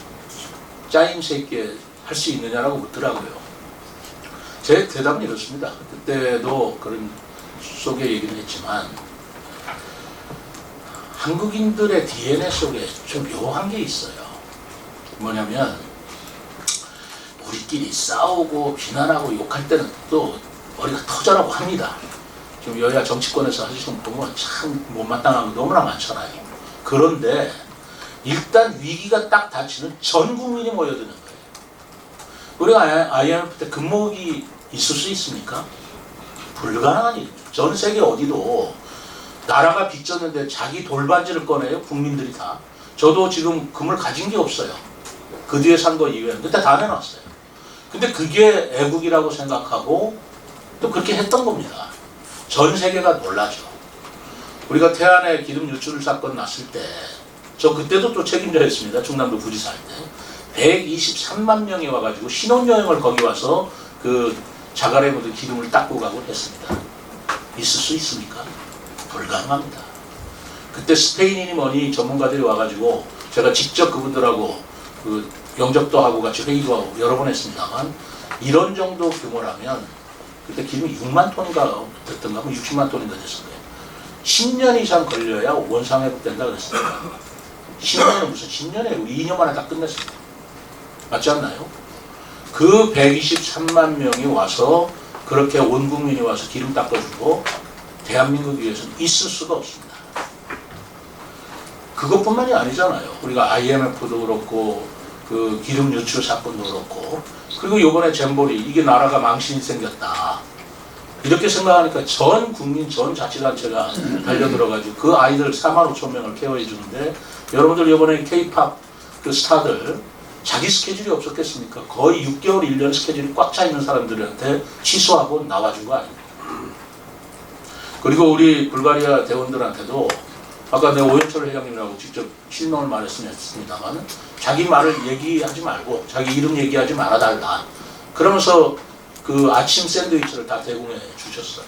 짜임새 있게 할 수 있느냐라고 묻더라고요. 제 대답은 이렇습니다. 그때도 그런 속에 얘기를 했지만 한국인들의 DNA 속에 좀 묘한 게 있어요. 뭐냐면 우리끼리 싸우고 비난하고 욕할 때는 또 머리가 터져라고 합니다. 지금 여야 정치권에서 하시는 거 보면 참 못마땅한 거 너무나 많잖아요. 그런데 일단 위기가 딱 닥치는 전 국민이 모여드는 거예요. 우리가 IMF 때 금목이 있을 수 있습니까? 불가능한 일이죠. 전 세계 어디도 나라가 빚졌는데 자기 돌반지를 꺼내요. 국민들이 다. 저도 지금 금을 가진 게 없어요. 그 뒤에 산 거 이외에는. 그때 다 내놨어요. 근데 그게 애국이라고 생각하고 또 그렇게 했던 겁니다. 전 세계가 놀라죠. 우리가 태안에 기름 유출 사건 났을 때 저 그때도 또 책임자였습니다. 충남도 부지사 할 때 123만 명이 와가지고 신혼여행을 거기 와서 그 자갈에 묻은 기름을 닦고 가고 했습니다. 있을 수 있습니까? 불가능합니다. 그때 스페인이니 뭐니 전문가들이 와가지고 제가 직접 그분들하고 그 영접도 하고 같이 회의도 하고 여러 번 했습니다만 이런 정도 규모라면 그때 기름이 6만 톤인가 됐던가 하면 60만 톤인가 됐을 거예요. 10년 이상 걸려야 원상 회복된다 그랬습니다. 10년은 무슨 10년이에요. 2년 만에 다 끝냈습니다. 맞지 않나요? 그 123만 명이 와서 그렇게 온 국민이 와서 기름 닦아주고 대한민국 위해서는 있을 수가 없습니다. 그것뿐만이 아니잖아요. 우리가 IMF도 그렇고 그 기름 유출 사건도 그렇고 그리고 이번에 잼버리 이게 나라가 망신이 생겼다. 이렇게 생각하니까 전 국민 전 자치단체가 달려들어가지고 그 아이들 4만 5천 명을 케어해 주는데 여러분들 이번에 K-팝 그 스타들 자기 스케줄이 없었겠습니까? 거의 6개월 1년 스케줄이 꽉 차 있는 사람들한테 취소하고 나와준 거 아닙니까? 그리고 우리 불가리아 대원들한테도 아까 내가 오영철 회장님이라고 직접 실명을 말했습니다만 자기 말을 얘기하지 말고 자기 이름 얘기하지 말아달라. 그러면서 그 아침 샌드위치를 다 제공해 주셨어요.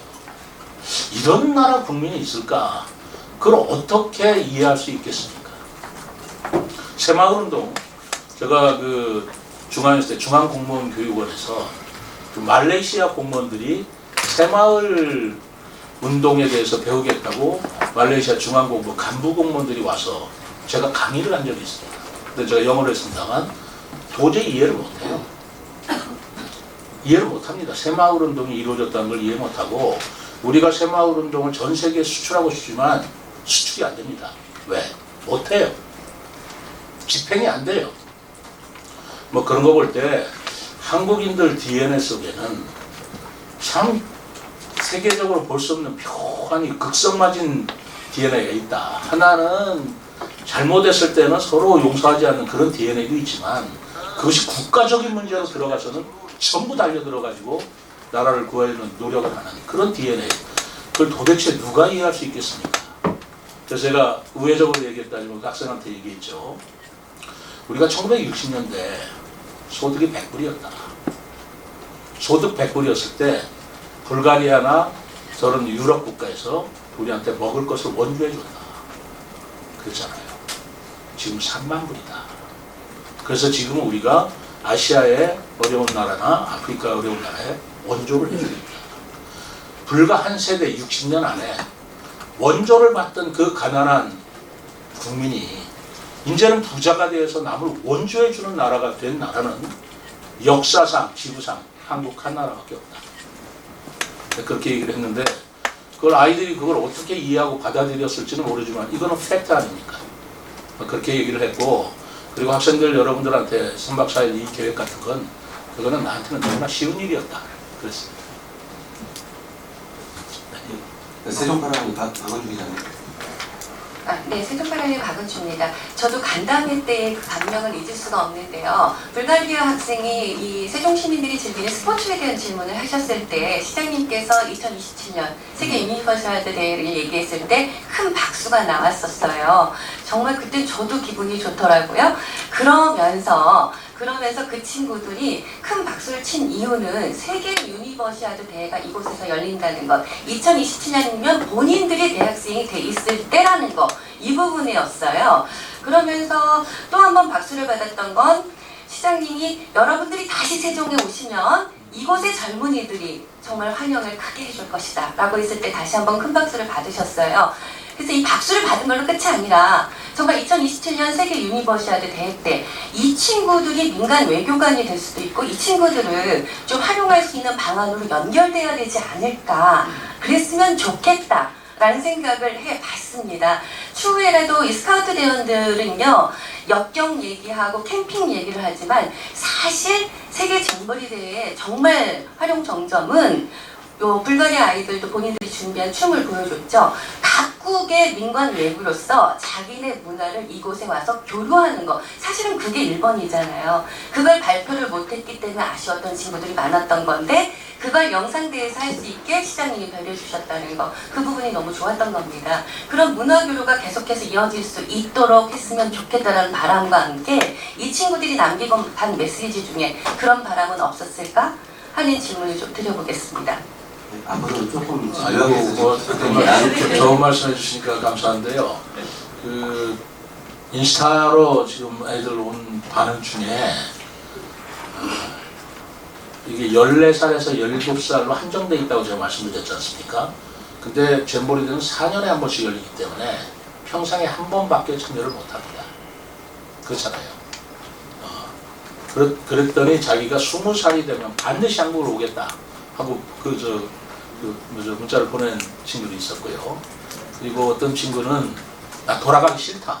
이런 나라 국민이 있을까? 그걸 어떻게 이해할 수 있겠습니까? 새마을운동 제가 그 중앙에 있을 때 중앙공무원교육원에서 그 말레이시아 공무원들이 새마을 운동에 대해서 배우겠다고 말레이시아 중앙공무 간부 공무원들이 와서 제가 강의를 한 적이 있습니다. 근데 제가 영어를 했습니다만 도저히 이해를 못해요. 이해를 못합니다. 새마을운동이 이루어졌다는 걸 이해 못하고 우리가 새마을운동을 전 세계에 수출하고 싶지만 수출이 안 됩니다. 왜? 못해요. 집행이 안 돼요. 뭐 그런 거 볼 때 한국인들 DNA 속에는 참 세계적으로 볼 수 없는 묘한 극성맞은 DNA가 있다. 하나는 잘못했을 때는 서로 용서하지 않는 그런 DNA도 있지만 그것이 국가적인 문제로 들어가서는 전부 달려들어가지고 나라를 구하려는 노력을 하는 그런 DNA. 그걸 도대체 누가 이해할 수 있겠습니까? 그래서 제가 우회적으로 얘기했다지만 학생한테 얘기했죠. 우리가 1960년대 소득이 100불이었다. 소득 100불이었을 때 불가리아나 저런 유럽 국가에서 우리한테 먹을 것을 원주해 준다. 그랬잖아요. 지금 3만 불이다. 그래서 지금 우리가 아시아의 어려운 나라나 아프리카 어려운 나라에 원조를 해줍니다. 불과 한 세대 60년 안에 원조를 받던 그 가난한 국민이 이제는 부자가 되어서 남을 원조해주는 나라가 된 나라는 역사상, 지구상 한국 한 나라밖에 없다. 그렇게 얘기를 했는데 그걸 아이들이 그걸 어떻게 이해하고 받아들였을지는 모르지만 이거는 팩트 아닙니까? 그렇게 얘기를 했고, 그리고 학생들 여러분들한테 3박 4일 이 계획 같은 건 그거는 나한테는 너무나 쉬운 일이었다 그랬습니다. 세종파랑이 박원주 기자님. 네, 세종파랑의 박은주입니다. 저도 간담회 때의 그 감명을 잊을 수가 없는데요. 불가리아 학생이 이 세종 시민들이 즐기는 스포츠에 대한 질문을 하셨을 때 시장님께서 2027년 세계 유니버셜드 대회를 얘기했을 때 큰 박수가 나왔었어요. 정말 그때 저도 기분이 좋더라고요. 그러면서 그 친구들이 큰 박수를 친 이유는 세계 유니버시아드 대회가 이곳에서 열린다는 것, 2027년이면 본인들이 대학생이 돼 있을 때라는 거, 이 부분이었어요. 그러면서 또 한 번 박수를 받았던 건 시장님이 여러분들이 다시 세종에 오시면 이곳의 젊은이들이 정말 환영을 크게 해줄 것이다 라고 했을 때 다시 한번 큰 박수를 받으셨어요. 그래서 이 박수를 받은 걸로 끝이 아니라 정말 2027년 세계 유니버시아드 대회 때 이 친구들이 민간 외교관이 될 수도 있고 이 친구들을 좀 활용할 수 있는 방안으로 연결돼야 되지 않을까, 그랬으면 좋겠다 라는 생각을 해봤습니다. 추후에라도 이 스카우트 대원들은요, 역경 얘기하고 캠핑 얘기를 하지만 사실 세계 잼버리 대회의 정말 활용 정점은 요 불가리아 아이들도 본인들이 준비한 춤을 보여줬죠. 각국의 민관 외부로서 자기네 문화를 이곳에 와서 교류하는 거, 사실은 그게 1번이잖아요. 그걸 발표를 못했기 때문에 아쉬웠던 친구들이 많았던 건데 그걸 영상대에서 할 수 있게 시장님이 배려해 주셨다는 거, 그 부분이 너무 좋았던 겁니다. 그런 문화교류가 계속해서 이어질 수 있도록 했으면 좋겠다라는 바람과 함께 이 친구들이 남기고 간 메시지 중에 그런 바람은 없었을까 하는 질문을 좀 드려보겠습니다. 앞으로 조금 아이고, 좋은 말씀 해주시니까 감사한데요. 그 인스타로 지금 애들 온 반응 중에 이게 14살에서 17살로 한정돼 있다고 제가 말씀드렸지 않습니까? 근데 잼버리들은 4년에 한 번씩 열리기 때문에 평생에 한 번밖에 참여를 못합니다. 그렇잖아요. 그랬더니 자기가 20살이 되면 반드시 한국을 오겠다 하고 문자를 보낸 친구도 있었고요. 그리고 어떤 친구는 나 돌아가기 싫다,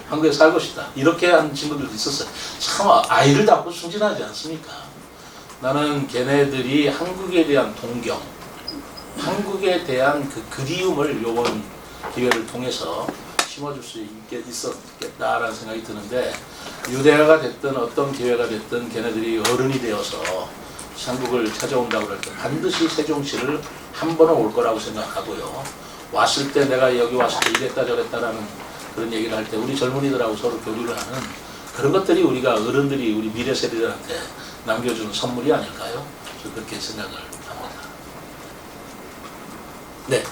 한국에 살고 싶다, 이렇게 한 친구들도 있었어요. 참 아이를 낳고 순진하지 않습니까? 나는 걔네들이 한국에 대한 동경, 한국에 대한 그 그리움을 이번 기회를 통해서 심어줄 수 있었겠다라는 생각이 드는데, 유대가 됐든 어떤 기회가 됐든 걔네들이 어른이 되어서 한국을 찾아온다고 할 때 반드시 세종시를 한 번은 올 거라고 생각하고요. 왔을 때 내가 여기 왔을 때 이랬다 저랬다라는 그런 얘기를 할 때 우리 젊은이들하고 서로 교류를 하는 그런 것들이 우리가 어른들이 우리 미래 세대들한테 남겨주는 선물이 아닐까요? 저 그렇게 생각을 합니다. 네.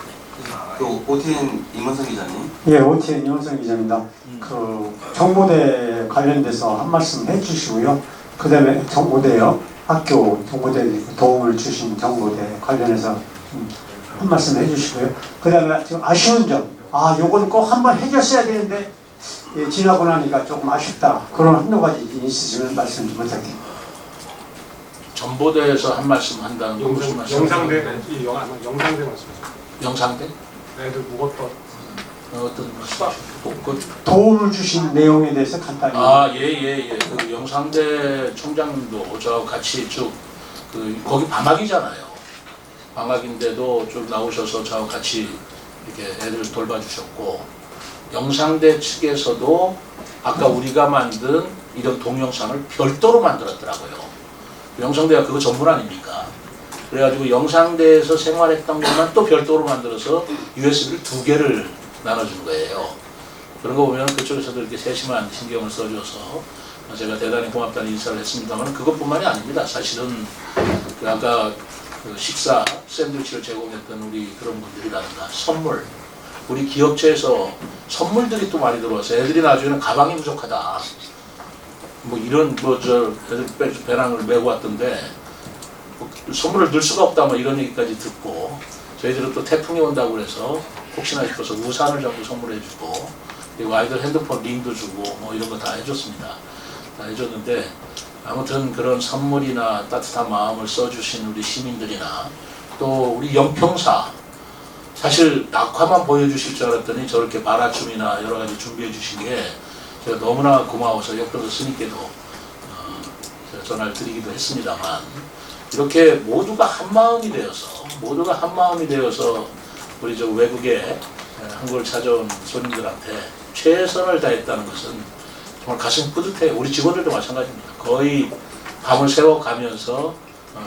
그 OTN 임원석 기자님. 예, OTN 임원석 기자입니다. 그 정보대 관련돼서 한 말씀 해주시고요. 그 다음에 정보대요. 학교 정보대 도움을 주신 정보대 관련해서 한 말씀 해주시고요. 그 다음에 지금 아쉬운 점, 요건 꼭 한번 해줬어야 되는데 지나고 나니까 조금 아쉽다, 그런 한두 가지 있으시면 말씀 좀 부탁드립니다. 전보대에서 한 말씀 한다는 건 무슨 말씀이세요? 영상대 말씀이죠. 영상대? 애들 묵었던 어떤 도움을 주신 내용에 대해서 간단히. 예. 그 영상대 총장님도 저 같이 쭉 거기 방학이잖아요. 방학인데도 쭉 나오셔서 저하고 같이 이렇게 애들 돌봐주셨고, 영상대 측에서도 아까 우리가 만든 이런 동영상을 별도로 만들었더라고요. 영상대가 그거 전문 아닙니까? 그래가지고 영상대에서 생활했던 것만 또 별도로 만들어서 USB를 2개를 나눠준 거예요. 그런 거 보면 그쪽에서도 이렇게 세심한 신경을 써줘서 제가 대단히 고맙다는 인사를 했습니다만, 그것뿐만이 아닙니다. 사실은 아까 그 식사 샌드위치를 제공했던 우리 그런 분들이라든가 선물, 우리 기업체에서 선물들이 또 많이 들어와서 애들이 나중에는 가방이 부족하다, 뭐 이런 애들 배낭을 메고 왔던데 선물을 넣을 수가 없다, 뭐 이런 얘기까지 듣고, 저희들은 또 태풍이 온다고 그래서 혹시나 싶어서 우산을 전부 선물해주고, 그리고 아이들 핸드폰 링도 주고 뭐 이런 거 다 해줬습니다. 다 해줬는데, 아무튼 그런 선물이나 따뜻한 마음을 써주신 우리 시민들이나 또 우리 영평사 사실 낙화만 보여주실 줄 알았더니 저렇게 바라춤이나 여러 가지 준비해 주신 게 제가 너무나 고마워서 옆에서 스님께도 제가 전화를 드리기도 했습니다만, 이렇게 모두가 한 마음이 되어서 우리 저 외국에 한국을 찾아온 손님들한테 최선을 다했다는 것은 정말 가슴이 뿌듯해요. 우리 직원들도 마찬가지입니다. 거의 밤을 새워가면서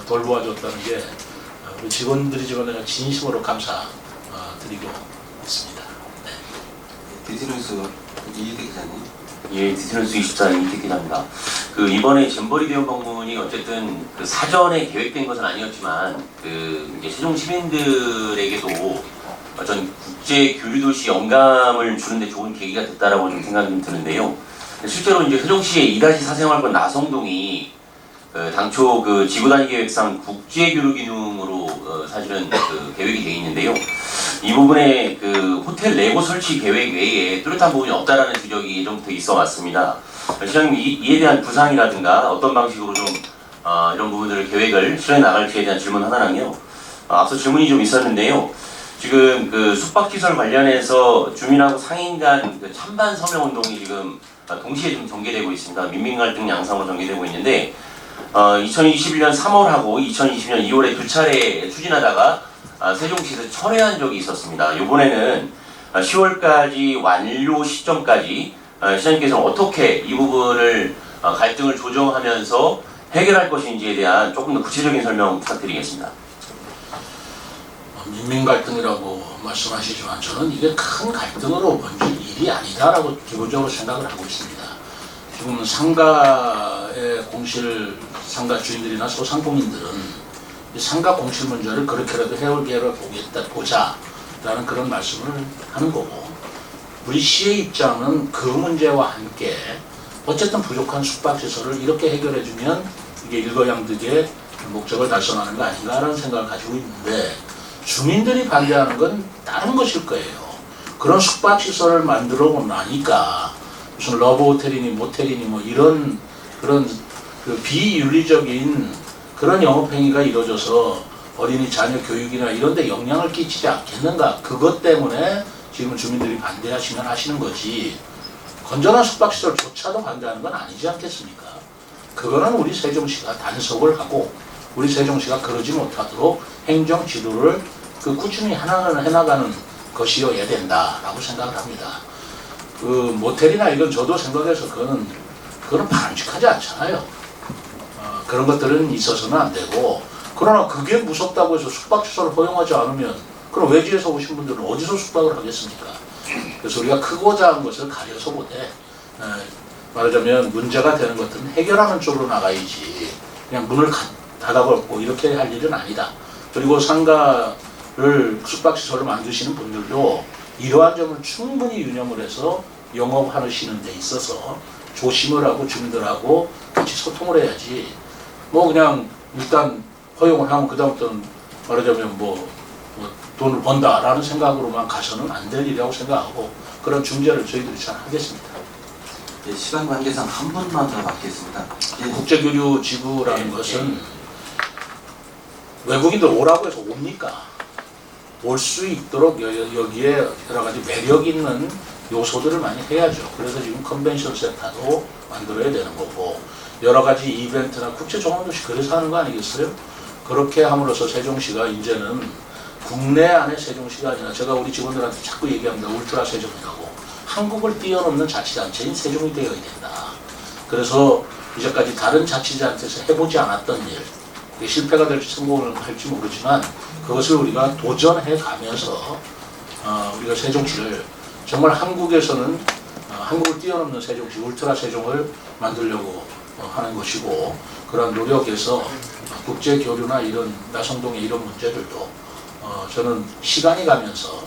돌보아줬다는 게 우리 직원들이지만 내가 진심으로 감사드리고 있습니다. 네. 디지털뉴스 이희대 기자님. 예, 디지털뉴스 24 이희대 기자입니다. 그 이번에 잼버리 대원 방문이 어쨌든 그 사전에 계획된 것은 아니었지만 그 이제 세종 시민들에게도 어떤 국제 교류 도시 영감을 주는데 좋은 계기가 됐다라고 좀 생각이 좀 드는데요. 실제로 이제 세종시의 2-4 생활권 나성동이 당초 그 지구단위 계획상 국제교류 기능으로 사실은 그 계획이 되어 있는데요. 이 부분에 그 호텔 레고 설치 계획 외에 뚜렷한 부분이 없다라는 지적이 예전부터 있어 왔습니다. 시장님 이에 대한 구상이라든가 어떤 방식으로 좀 이런 부분들을 계획을 실현해 나갈지에 대한 질문 하나랑요. 앞서 질문이 좀 있었는데요. 지금 그 숙박시설 관련해서 주민하고 상인 간 그 찬반 서명 운동이 지금 동시에 좀 전개되고 있습니다. 민민 갈등 양상으로 전개되고 있는데 2021년 3월하고 2020년 2월에 두 차례 추진하다가 세종시에서 철회한 적이 있었습니다. 이번에는 10월까지 완료 시점까지 시장님께서는 어떻게 이 부분을 갈등을 조정하면서 해결할 것인지에 대한 조금 더 구체적인 설명 부탁드리겠습니다. 민민 갈등이라고 말씀하시지만 저는 이게 큰 갈등으로 번질 일이 아니다라고 기본적으로 생각을 하고 있습니다. 지금 상가의 공실 상가 주인들이나 소상공인들은 이 상가 공실 문제를 그렇게라도 해결해 보자라는 그런 말씀을 하는 거고, 우리 시의 입장은 그 문제와 함께 어쨌든 부족한 숙박시설을 이렇게 해결해주면 이게 일거양득의 목적을 달성하는 거 아닌가라는 생각을 가지고 있는데, 주민들이 반대하는 건 다른 것일 거예요. 그런 숙박시설을 만들어 나니까 무슨 러브호텔이니 모텔이니 뭐 이런 그런 그 비윤리적인 그런 영업행위가 이루어져서 어린이 자녀 교육이나 이런 데 영향을 끼치지 않겠는가. 그것 때문에 지금 주민들이 반대하시면 하시는 거지, 건전한 숙박시설조차도 반대하는 건 아니지 않겠습니까? 그거는 우리 세종시가 단속을 하고 우리 세종시가 그러지 못하도록 행정 지도를 그 꾸준히 해나가는 것이어야 된다라고 생각을 합니다. 그 모텔이나 이건 저도 생각해서 그거는 바람직하지 않잖아요. 그런 것들은 있어서는 안 되고, 그러나 그게 무섭다고 해서 숙박시설을 허용하지 않으면 그럼 외지에서 오신 분들은 어디서 숙박을 하겠습니까? 그래서 우리가 크고 작은 것을 가려서 보되 말하자면 문제가 되는 것들은 해결하는 쪽으로 나가야지 그냥 문을 닫아버리고 이렇게 할 일은 아니다. 그리고 상가를 숙박시설을 만드시는 분들도 이러한 점을 충분히 유념을 해서 영업하시는 데 있어서 조심을 하고 주민들하고 같이 소통을 해야지, 뭐 그냥 일단 허용을 하면 그다음부터는 말하자면 뭐 돈을 번다라는 생각으로만 가서는 안 될 일이라고 생각하고, 그런 중재를 저희들이 잘 하겠습니다. 예, 시간 관계상 한 분만 더 받겠습니다. 예. 국제교류 지구라는 것은 외국인들 오라고 해서 옵니까? 올 수 있도록 여기에 여러 가지 매력 있는 요소들을 많이 해야죠. 그래서 지금 컨벤션 센터도 만들어야 되는 거고, 여러 가지 이벤트나 국제 종합도시 그래서 하는 거 아니겠어요? 그렇게 함으로써 세종시가 이제는 국내 안에 세종시가 아니라, 제가 우리 직원들한테 자꾸 얘기합니다. 울트라 세종이라고. 한국을 뛰어넘는 자치단체인 세종이 되어야 된다. 그래서 이제까지 다른 자치단체에서 해보지 않았던 일, 실패가 될지 성공을 할지 모르지만 그것을 우리가 도전해 가면서 우리가 세종시를 정말 한국에서는 한국을 뛰어넘는 세종시, 울트라 세종을 만들려고 하는 것이고, 그런 노력에서 국제 교류나 이런 나성동의 이런 문제들도 저는 시간이 가면서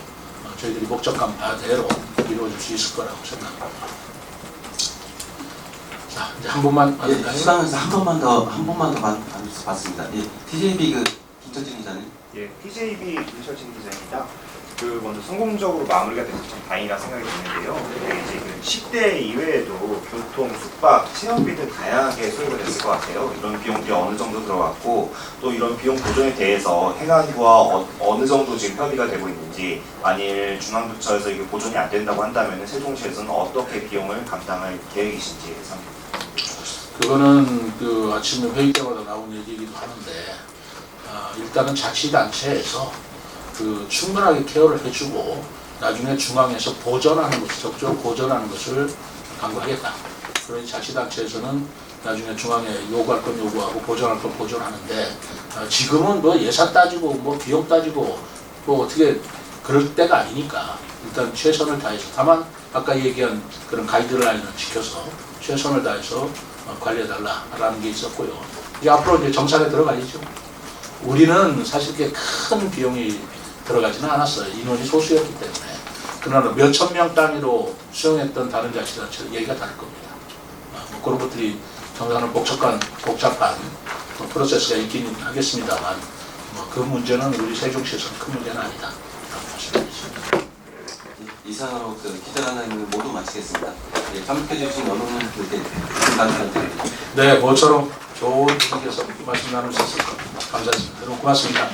저희들이 목적한 바대로 이루어질 수 있을 거라고 생각합니다. 자, 이제 한 분만 예, 시간에서 한 번만 더 받습니다. 예, TJB 그 김철진 기자님. 예, TJB 김철진 기자입니다. 그 먼저 성공적으로 마무리가 돼서 참 다행이라 생각이 드는데요. 근데 이제 그 10대 이외에도 교통, 숙박, 체험비 등 다양하게 소요가 됐을 것 같아요. 이런 비용들이 어느 정도 들어갔고 또 이런 비용 보존에 대해서 행안부와 어느 정도 지금 협의가 되고 있는지, 만일 중앙부처에서 이게 보존이 안 된다고 한다면 세종시에서는 어떻게 비용을 감당할 계획이신지 상입니다. 그거는 그 아침에 회의 때마다 나온 얘기이기도 하는데 일단은 자치단체에서 그 충분하게 케어를 해주고 나중에 중앙에서 보전하는 것을 적극적으로 보전하는 것을 강구하겠다. 그러니 자치단체에서는 나중에 중앙에 요구할 건 요구하고 보전할 건 보전하는데 지금은 뭐 예산 따지고 뭐 비용 따지고 뭐 어떻게 그럴 때가 아니니까 일단 최선을 다해서, 다만 아까 얘기한 그런 가이드라인을 지켜서 최선을 다해서 관리해달라라는 게 있었고요. 이제 앞으로 이제 정상에 들어가야죠. 우리는 사실 그렇게 큰 비용이 들어가지는 않았어요. 인원이 소수였기 때문에. 그러나 몇천 명 단위로 수용했던 다른 자치단체는 얘기가 다를 겁니다. 뭐 그런 것들이 정상은 복잡한 프로세스가 있긴 하겠습니다만 그 문제는 우리 세종시에서는 큰 문제는 아니다. 이상으로 그 기자간담회를 모두 마치겠습니다. 예, 참석해주신 언론인들께 감사드립니다. 네, 모처럼 좋은 분께서 말씀 나눌 수 있어서 감사했습니다. 여러분 고맙습니다.